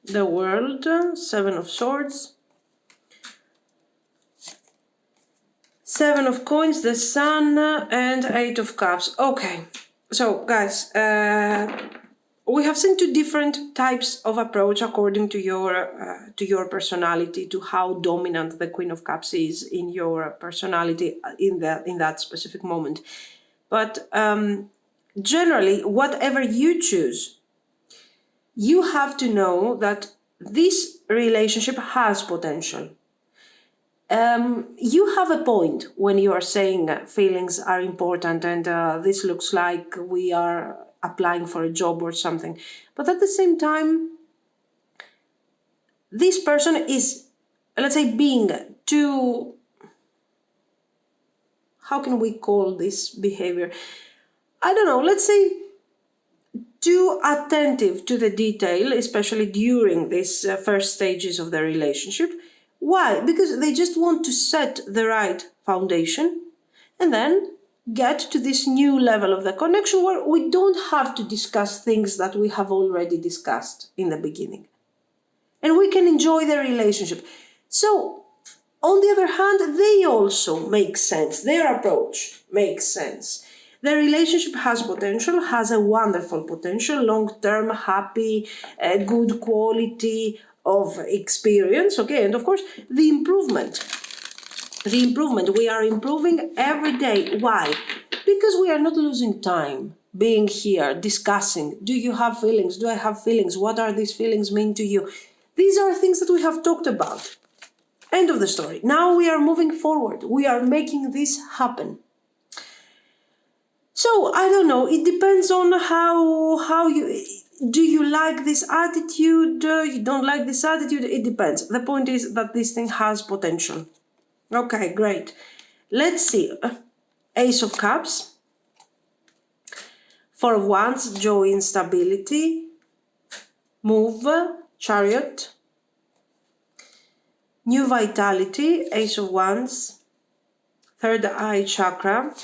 the World, Seven of Swords, Seven of Coins, the Sun, and Eight of Cups. Okay, so guys, we have seen two different types of approach according to your personality, to how dominant the Queen of Cups is in your personality in that specific moment. But generally, whatever you choose, you have to know that this relationship has potential. You have a point when you are saying feelings are important and this looks like we are applying for a job or something. But at the same time, this person is, let's say, being too, how can we call this behavior? I don't know, let's say too attentive to the detail, especially during these first stages of the relationship. Why? Because they just want to set the right foundation and then get to this new level of the connection where we don't have to discuss things that we have already discussed in the beginning. And we can enjoy the relationship. So, on the other hand, they also make sense. Their approach makes sense. The relationship has potential, has a wonderful potential, long-term, happy, good quality of experience, okay? And of course, the improvement, we are improving every day. Why? Because we are not losing time being here, discussing, do you have feelings? Do I have feelings? What are these feelings mean to you? These are things that we have talked about. End of the story. Now we are moving forward. We are making this happen. So, I don't know, it depends on how you, do you like this attitude, you don't like this attitude, it depends. The point is that this thing has potential. Okay, great. Let's see. Ace of Cups, Four of Wands, joy, instability, move, Chariot, new vitality, Ace of Wands, third eye chakra,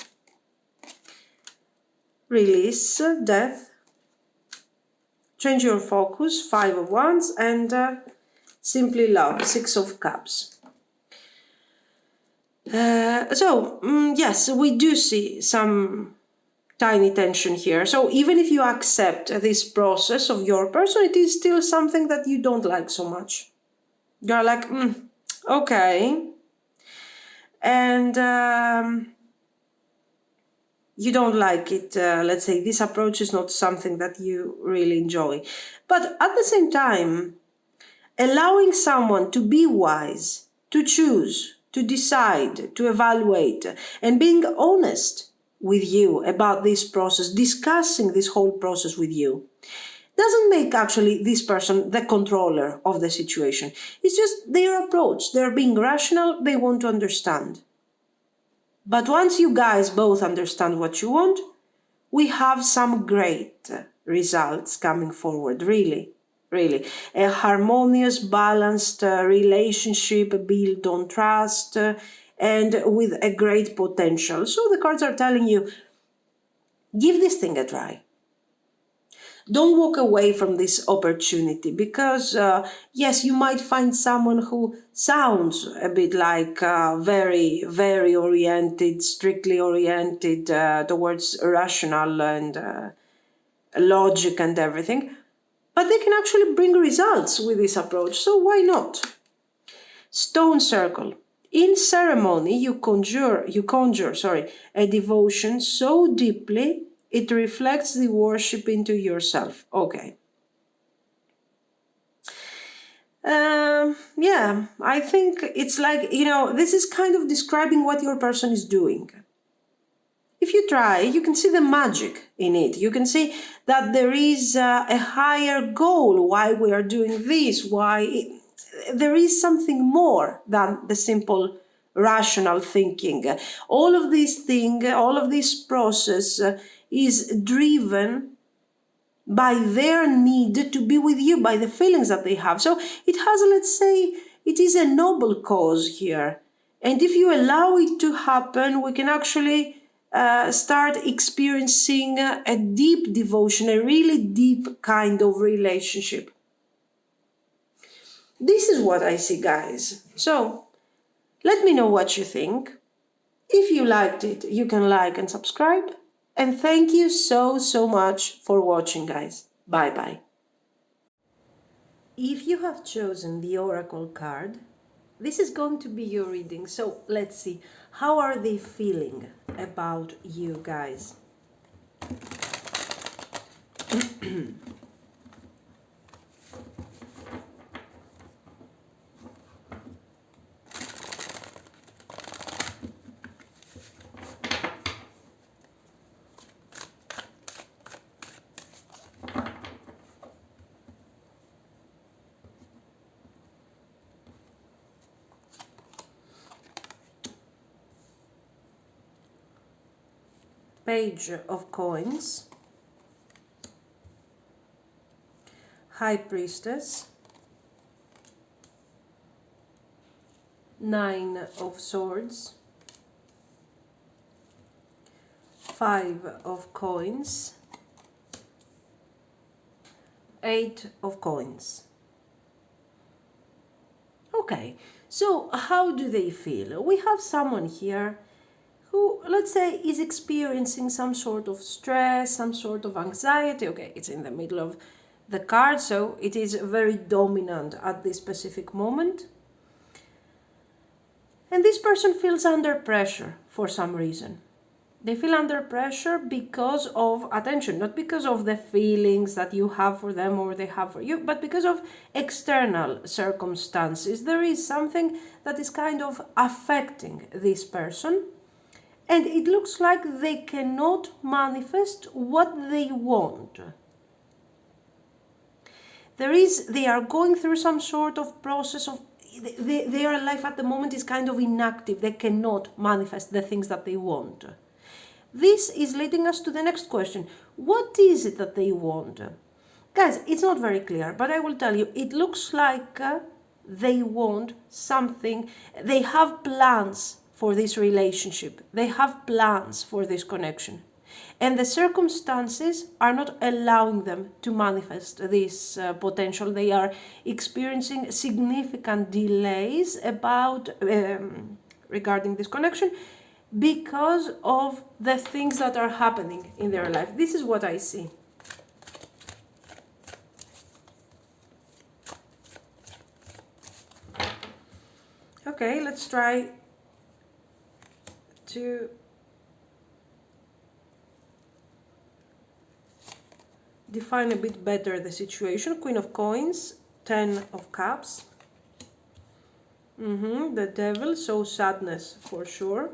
release, death, change your focus, Five of Wands, and simply love, Six of Cups. Yes, we do see some tiny tension here. So even if you accept this process of your person, it is still something that you don't like so much. You're like, okay. And you don't like it, let's say this approach is not something that you really enjoy. But at the same time, allowing someone to be wise, to choose, to decide, to evaluate, and being honest with you about this process, discussing this whole process with you, doesn't make actually this person the controller of the situation. It's just their approach. They're being rational, they want to understand. But once you guys both understand what you want, we have some great results coming forward, really. Really. A harmonious, balanced relationship built on trust and with a great potential. So the cards are telling you, give this thing a try. Don't walk away from this opportunity because, yes, you might find someone who sounds a bit like very, very oriented, strictly oriented towards rational and logic and everything. But they can actually bring results with this approach, so why not? Stone circle. In ceremony, you conjure, a devotion so deeply it reflects the worship into yourself. Okay. Yeah, I think it's like, this is kind of describing what your person is doing. If you try, you can see the magic in it. You can see that there is a higher goal why we are doing this, there is something more than the simple rational thinking. All of this process is driven by their need to be with you, by the feelings that they have. So it has, let's say, it is a noble cause here. And if you allow it to happen, we can actually start experiencing a deep devotion, a really deep kind of relationship. This is what I see, guys. So let me know what you think. If you liked it, you can like and subscribe. And thank you so much for watching, guys. Bye bye. If you have chosen the Oracle card, this is going to be your reading. So let's see. How are they feeling about you, guys? Page of Coins, High Priestess, Nine of Swords, Five of Coins, Eight of Coins. Okay, so how do they feel? We have someone here who, let's say, is experiencing some sort of stress, some sort of anxiety. Okay, it's in the middle of the card, so it is very dominant at this specific moment. And this person feels under pressure for some reason. They feel under pressure because of attention, not because of the feelings that you have for them or they have for you, but because of external circumstances. There is something that is kind of affecting this person. And it looks like they cannot manifest what they want. They are going through some sort of process of, their life at the moment is kind of inactive. They cannot manifest the things that they want. This is leading us to the next question. What is it that they want? Guys, it's not very clear, but I will tell you, it looks like they want something, they have plans for this relationship. They have plans for this connection. And the circumstances are not allowing them to manifest this potential. They are experiencing significant delays regarding this connection because of the things that are happening in their life. This is what I see. Okay, let's try to define a bit better the situation. Queen of Coins, Ten of Cups, the Devil, so sadness for sure.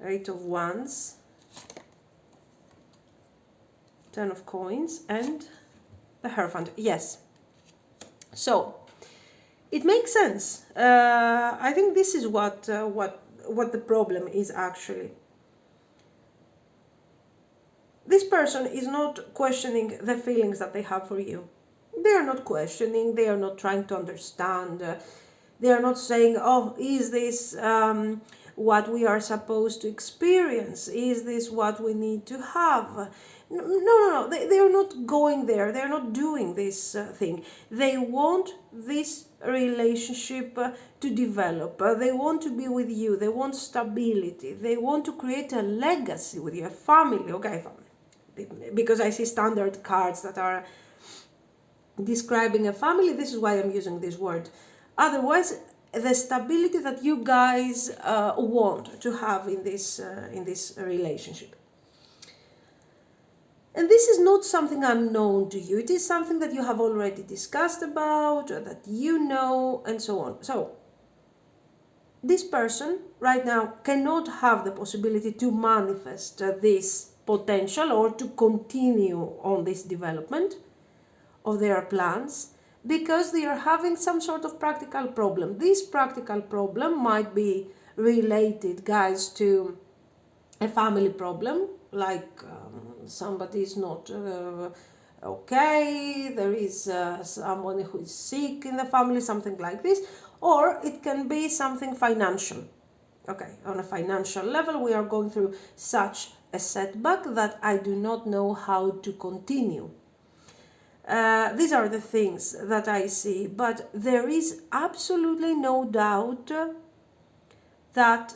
Eight of Wands, Ten of Coins, and the Hierophant. Yes. So it makes sense. I think this is what the problem is actually. This person is not questioning the feelings that they have for you. They are not questioning. They are not trying to understand. They are not saying, "Oh, is this what we are supposed to experience? Is this what we need to have?" No. They are not going there. They are not doing this thing. They want this relationship to develop. They want to be with you. They want stability. They want to create a legacy with you, a family. Okay, because I see standard cards that are describing a family. This is why I'm using this word. Otherwise, the stability that you guys want to have in this relationship. And this is not something unknown to you. It is something that you have already discussed about, that you know, and so on. So this person right now cannot have the possibility to manifest this potential or to continue on this development of their plans because they are having some sort of practical problem. This practical problem might be related, guys, to a family problem, like somebody is not okay, there is someone who is sick in the family, something like this, or it can be something financial. Okay, on a financial level, we are going through such a setback that I do not know how to continue. These are the things that I see, but there is absolutely no doubt that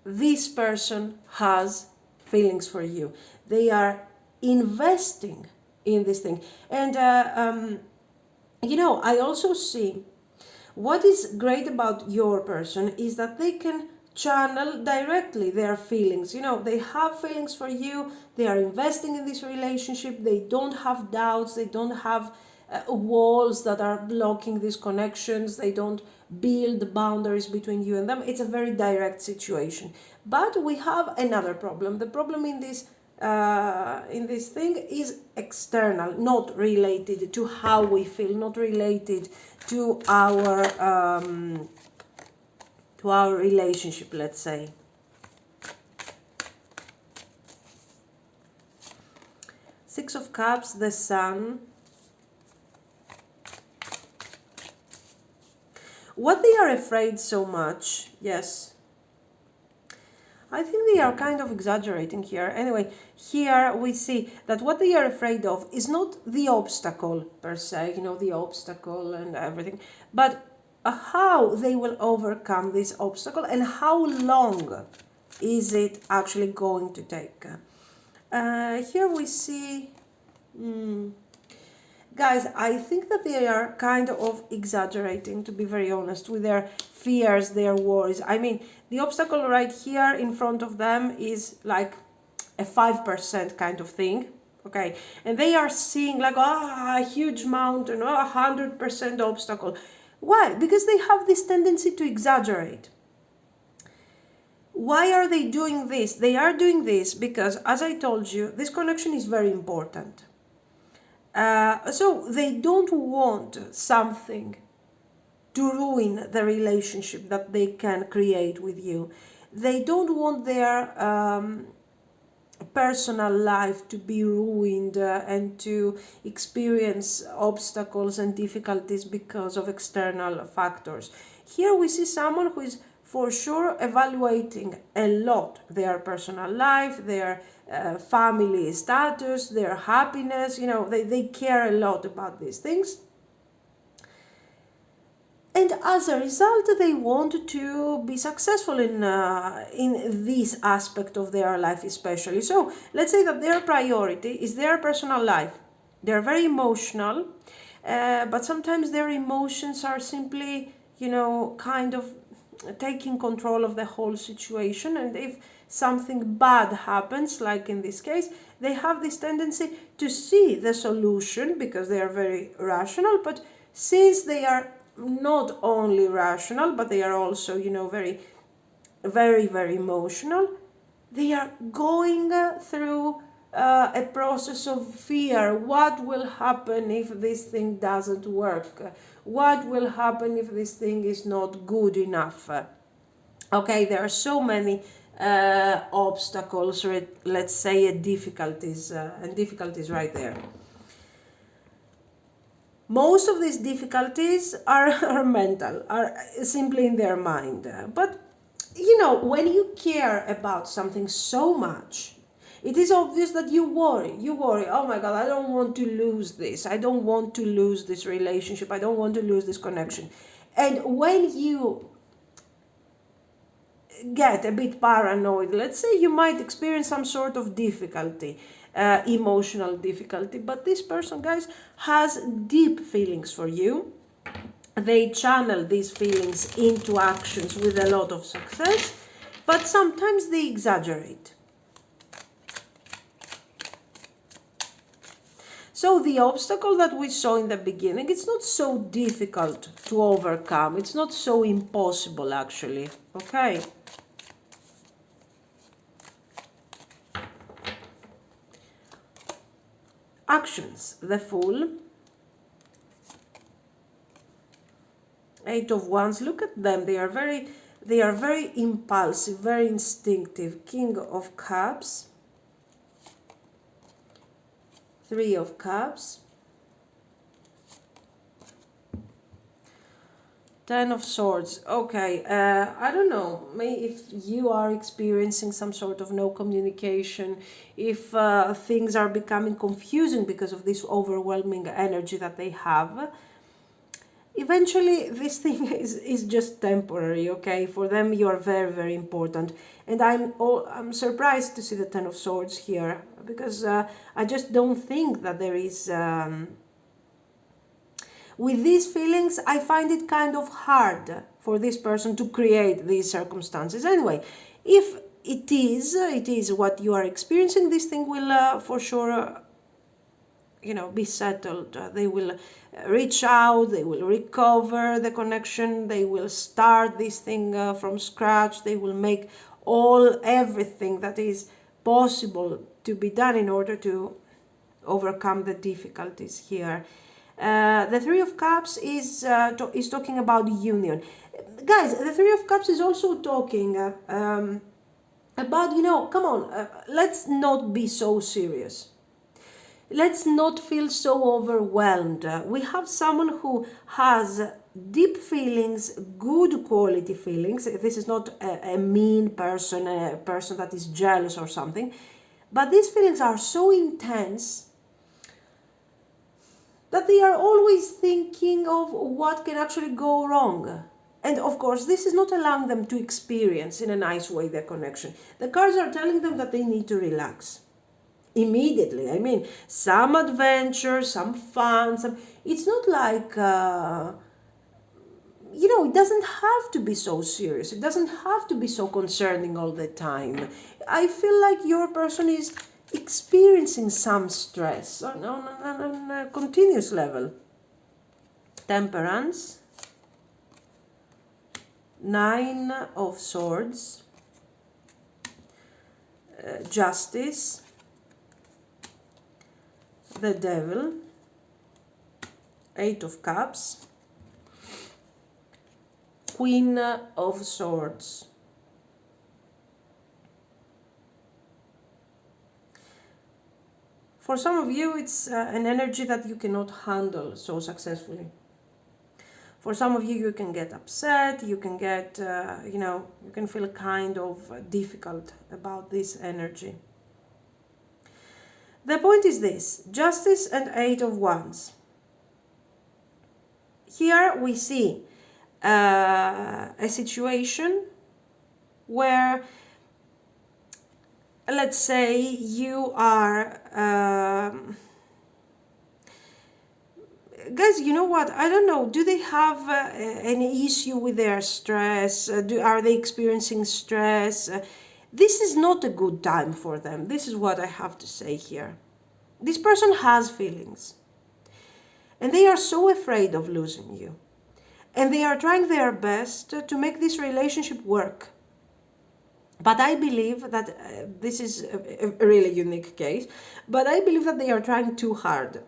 this person has feelings for you. They are investing in this thing. And, you know, I also see what is great about your person is that they can channel directly their feelings. You know, they have feelings for you, they are investing in this relationship, they don't have doubts, they don't have walls that are blocking these connections, they don't build boundaries between you and them. It's a very direct situation. But we have another problem. The problem in this thing is external, not related to how we feel, not related to our relationship, let's say. Six of Cups, the Sun. What they are afraid so much, yes. I think they are kind of exaggerating here. Anyway, here we see that what they are afraid of is not the obstacle per se, you know, the obstacle and everything, but how they will overcome this obstacle and how long is it actually going to take. Here we see... Guys, I think that they are kind of exaggerating, to be very honest, with their fears, their worries. I mean, the obstacle right here in front of them is like a 5% kind of thing, okay? And they are seeing like, a huge mountain, 100% obstacle. Why? Because they have this tendency to exaggerate. Why are they doing this? They are doing this because, as I told you, this connection is very important. So they don't want something to ruin the relationship that they can create with you. They don't want their personal life to be ruined and to experience obstacles and difficulties because of external factors. Here we see someone who is for sure evaluating a lot their personal life, their family status, their happiness. You know, they care a lot about these things. And as a result, they want to be successful in this aspect of their life especially. So let's say that their priority is their personal life. They're very emotional, but sometimes their emotions are simply, you know, kind of taking control of the whole situation. And if something bad happens, like in this case, they have this tendency to see the solution because they are very rational. But since they are not only rational, but they are also, you know, very, very, very emotional, they are going through a process of fear. What will happen if this thing doesn't work? What will happen if this thing is not good enough? Okay, there are so many obstacles, or let's say difficulties, and difficulties right there. Most of these difficulties are mental, are simply in their mind. But, you know, when you care about something so much, it is obvious that you worry. You worry, oh my God, I don't want to lose this. I don't want to lose this relationship. I don't want to lose this connection. And when you get a bit paranoid, let's say, you might experience some sort of difficulty, emotional difficulty. But this person, guys, has deep feelings for you. They channel these feelings into actions with a lot of success, but sometimes they exaggerate. So the obstacle that we saw in the beginning, it's not so difficult to overcome. It's not so impossible, actually. Okay. Actions, the Fool. Eight of Wands, look at them. They are very impulsive, very instinctive. King of Cups. Three of Cups. Ten of Swords. Okay, I don't know. Maybe if you are experiencing some sort of no communication, if things are becoming confusing because of this overwhelming energy that they have, eventually this thing is just temporary. Okay, for them you are very, very important. And I'm surprised to see the Ten of Swords here, because I just don't think that there is with these feelings, I find it kind of hard for this person to create these circumstances. Anyway, if it is what you are experiencing, this thing will for sure, be settled. They will reach out, they will recover the connection, they will start this thing from scratch, they will make everything that is possible to be done in order to overcome the difficulties here. The Three of Cups is talking about union. Guys, the Three of Cups is also talking about, come on, let's not be so serious. Let's not feel so overwhelmed. We have someone who has deep feelings, good quality feelings. This is not a mean person, a person that is jealous or something. But these feelings are so intense that they are always thinking of what can actually go wrong. And of course, this is not allowing them to experience in a nice way their connection. The cards are telling them that they need to relax immediately. I mean, some adventure, some fun, it's not like, it doesn't have to be so serious. It doesn't have to be so concerning all the time. I feel like your person is experiencing some stress on a continuous level. Temperance, Nine of Swords, Justice, the Devil, Eight of Cups, Queen of Swords. For some of you, it's an energy that you cannot handle so successfully. For some of you, you can get upset, you can get, you can feel kind of difficult about this energy. The point is this, Justice and Eight of Wands. Here we see a situation where, let's say, you are... guys, you know what? I don't know. Do they have any issue with their stress? Are they experiencing stress? This is not a good time for them. This is what I have to say here. This person has feelings. And they are so afraid of losing you. And they are trying their best to make this relationship work. But I believe that this is a really unique case. But I believe that they are trying too hard.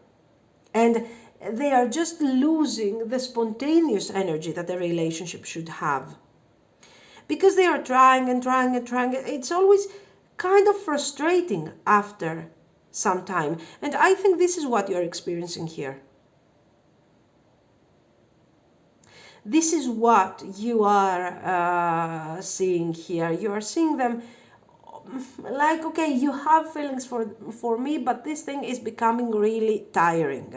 And they are just losing the spontaneous energy that the relationship should have. Because they are trying and trying and trying. It's always kind of frustrating after some time. And I think this is what you're experiencing here. This is what you are seeing here. You are seeing them like, okay, you have feelings for me, but this thing is becoming really tiring.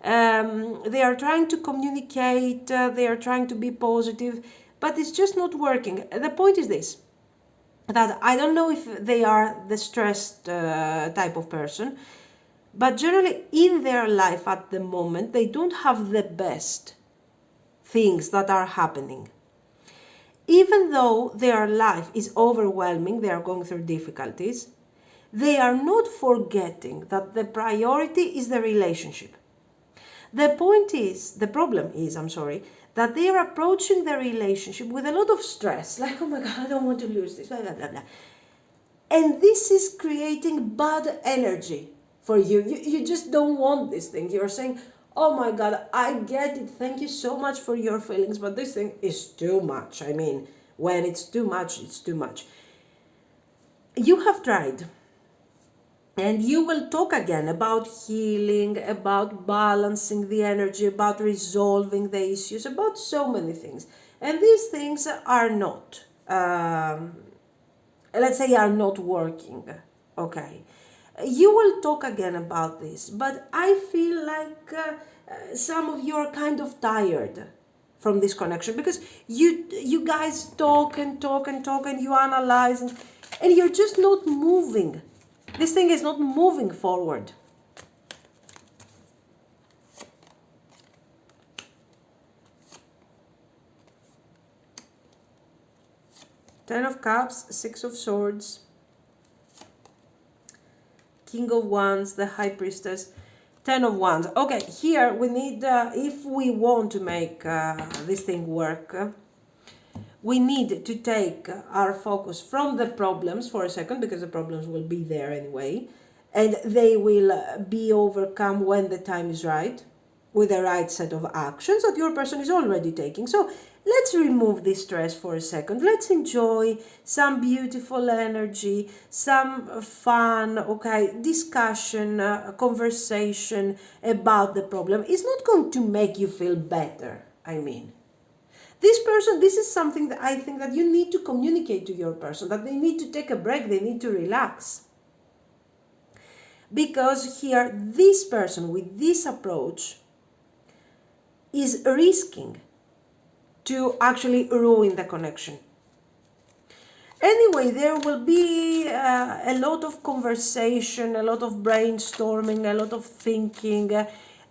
They are trying to communicate, they are trying to be positive, but it's just not working. The point is this, that I don't know if they are the stressed type of person, but generally in their life at the moment, they don't have the best things that are happening. Even though their life is overwhelming, they are going through difficulties, they are not forgetting that the priority is the relationship. The problem is, that they are approaching the relationship with a lot of stress, like, oh my God, I don't want to lose this, blah, blah, blah, blah. And this is creating bad energy for you. You just don't want this thing. You're saying, oh my God, I get it. Thank you so much for your feelings, but this thing is too much. I mean, when it's too much, it's too much. You have tried. And you will talk again about healing, about balancing the energy, about resolving the issues, about so many things. And these things are not, let's say, are not working. Okay. You will talk again about this, but I feel like some of you are kind of tired from this connection, because you guys talk and talk and talk, and you analyze, and you're just not moving. This thing is not moving forward. Ten of Cups, Six of Swords, King of Wands, the High Priestess, Ten of Wands. Okay, here we need, if we want to make this thing work, we need to take our focus from the problems for a second, because the problems will be there anyway, and they will be overcome when the time is right, with the right set of actions that your person is already taking. So let's remove this stress for a second. Let's enjoy some beautiful energy, some fun, okay, discussion, conversation about the problem. It's not going to make you feel better, I mean. This person, this is something that I think that you need to communicate to your person, that they need to take a break, they need to relax. Because here, this person with this approach is risking to actually ruin the connection. Anyway, there will be a lot of conversation, a lot of brainstorming, a lot of thinking,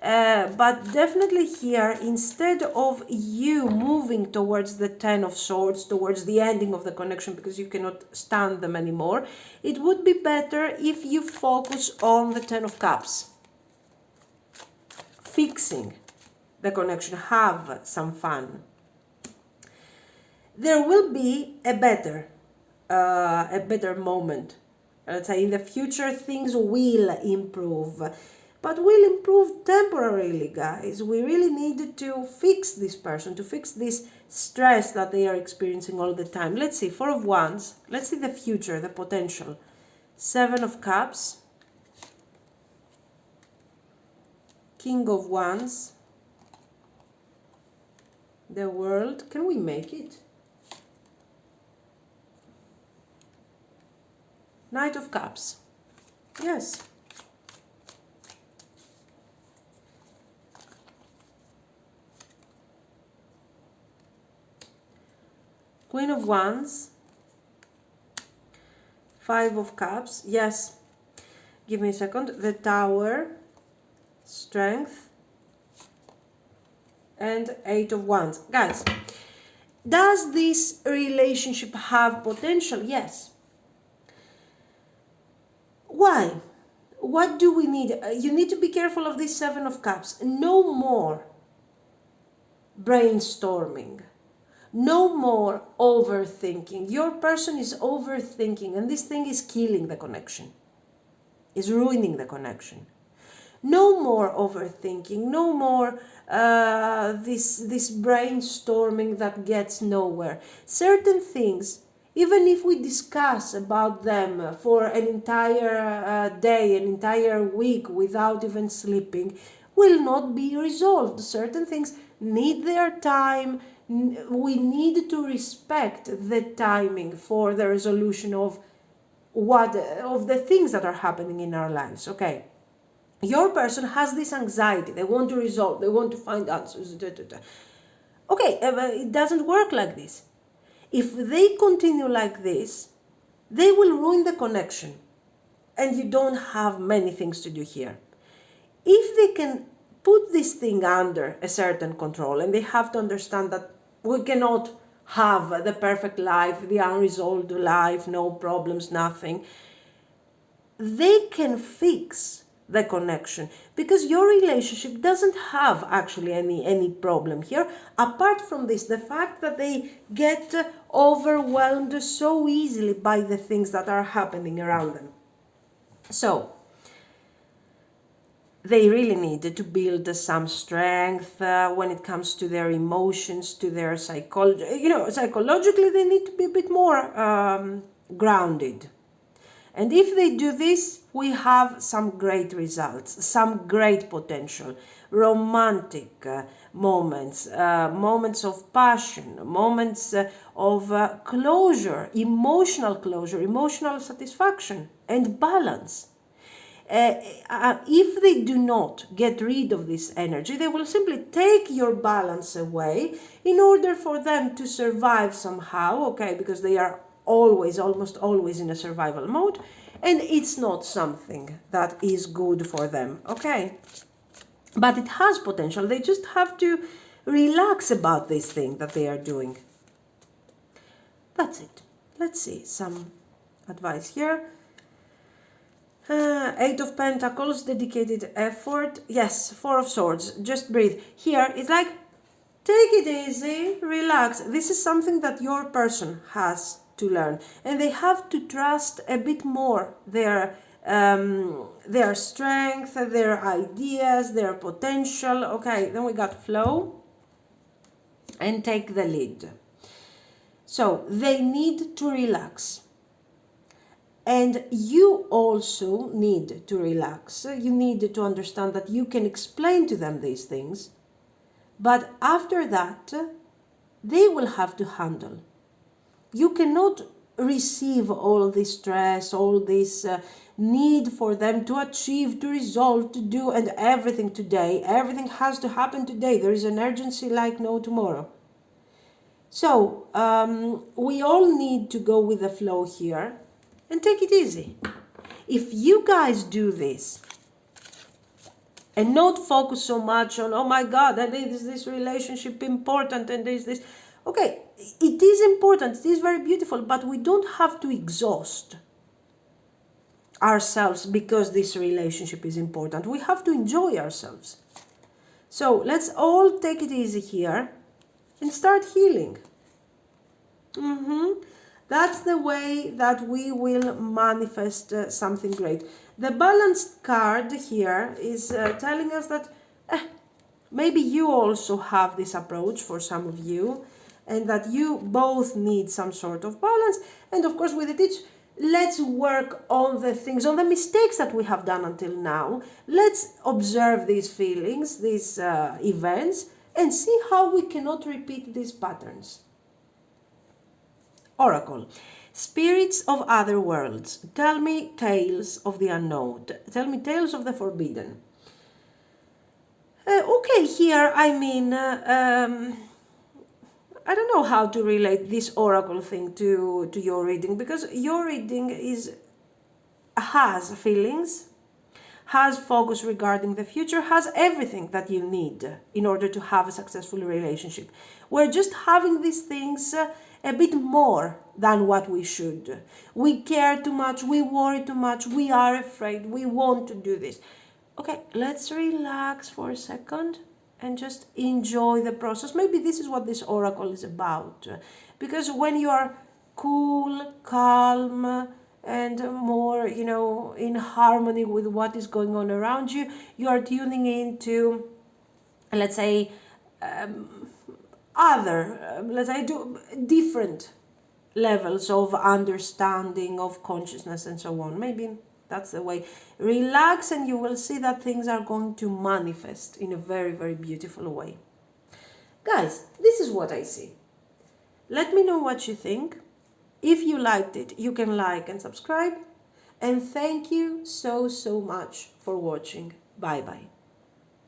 but definitely here, instead of you moving towards the Ten of Swords, towards the ending of the connection, because you cannot stand them anymore, it would be better if you focus on the Ten of Cups. Fixing the connection, have some fun. There will be a better moment. Let's say in the future things will improve, but will improve temporarily, guys. We really need to fix this person, to fix this stress that they are experiencing all the time. Let's see, Four of Wands. Let's see the future, the potential. Seven of Cups, King of Wands, the World. Can we make it? Knight of Cups. Yes. Queen of Wands. Five of Cups. Yes. Give me a second. The Tower. Strength. And Eight of Wands. Guys, does this relationship have potential? Yes. Why? What do we need? You need to be careful of this Seven of Cups. No more brainstorming. No more overthinking. Your person is overthinking, and this thing is killing the connection. Is ruining the connection. No more overthinking. No more this brainstorming that gets nowhere. Certain things, even if we discuss about them for an entire day, an entire week without even sleeping, will not be resolved. Certain things need their time. We need to respect the timing for the resolution of the things that are happening in our lives. Okay. Your person has this anxiety. They want to resolve. They want to find answers. Okay, it doesn't work like this. If they continue like this, they will ruin the connection. And you don't have many things to do here. If they can put this thing under a certain control, and they have to understand that we cannot have the perfect life, the unresolved life, no problems, nothing, they can fix the connection, because your relationship doesn't have actually any problem here, apart from this, the fact that they get overwhelmed so easily by the things that are happening around them. So they really need to build some strength when it comes to their emotions, to their psychology. Psychologically they need to be a bit more grounded. And if they do this, we have some great results, some great potential, romantic moments, moments of passion, moments of closure, emotional satisfaction, and balance. If they do not get rid of this energy, they will simply take your balance away in order for them to survive somehow, okay, because they are always, almost always in a survival mode, and it's not something that is good for them, okay? But it has potential. They just have to relax about this thing that they are doing. That's it. Let's see some advice here. Eight of Pentacles, dedicated effort. Yes, Four of Swords, just breathe. Here, it's like, take it easy, relax. This is something that your person has to learn. And they have to trust a bit more their strength, their ideas, their potential. Okay, then we got flow and take the lead. So they need to relax. And you also need to relax. You need to understand that you can explain to them these things, but after that, they will have to handle. You cannot receive all this stress, all this need for them to achieve, to resolve, to do, and everything today. Everything has to happen today. There is an urgency like no tomorrow. So we all need to go with the flow here and take it easy. If you guys do this and not focus so much on, oh my God, and is this relationship important, and is this, okay, it is important, it is very beautiful, but we don't have to exhaust ourselves because this relationship is important. We have to enjoy ourselves. So let's all take it easy here and start healing. That's the way that we will manifest something great. The balanced card here is telling us that maybe you also have this approach for some of you, and that you both need some sort of balance. And of course, with it, let's work on the things, on the mistakes that we have done until now. Let's observe these feelings, these events, and see how we cannot repeat these patterns. Oracle. Spirits of other worlds, tell me tales of the unknown. Tell me tales of the forbidden. Okay, here, I mean, I don't know how to relate this oracle thing to your reading, because your reading has feelings, has focus regarding the future, has everything that you need in order to have a successful relationship. We're just having these things a bit more than what we should. We care too much, we worry too much, we are afraid, we want to do this. Okay, let's relax for a second and just enjoy the process. Maybe this is what this oracle is about. Because when you are cool, calm, and more, in harmony with what is going on around you, you are tuning into, let's say, different levels of understanding, of consciousness, and so on. Maybe that's the way. Relax and you will see that things are going to manifest in a very, very beautiful way. Guys, this is what I see. Let me know what you think. If you liked it, you can like and subscribe. And thank you so, so much for watching. Bye-bye.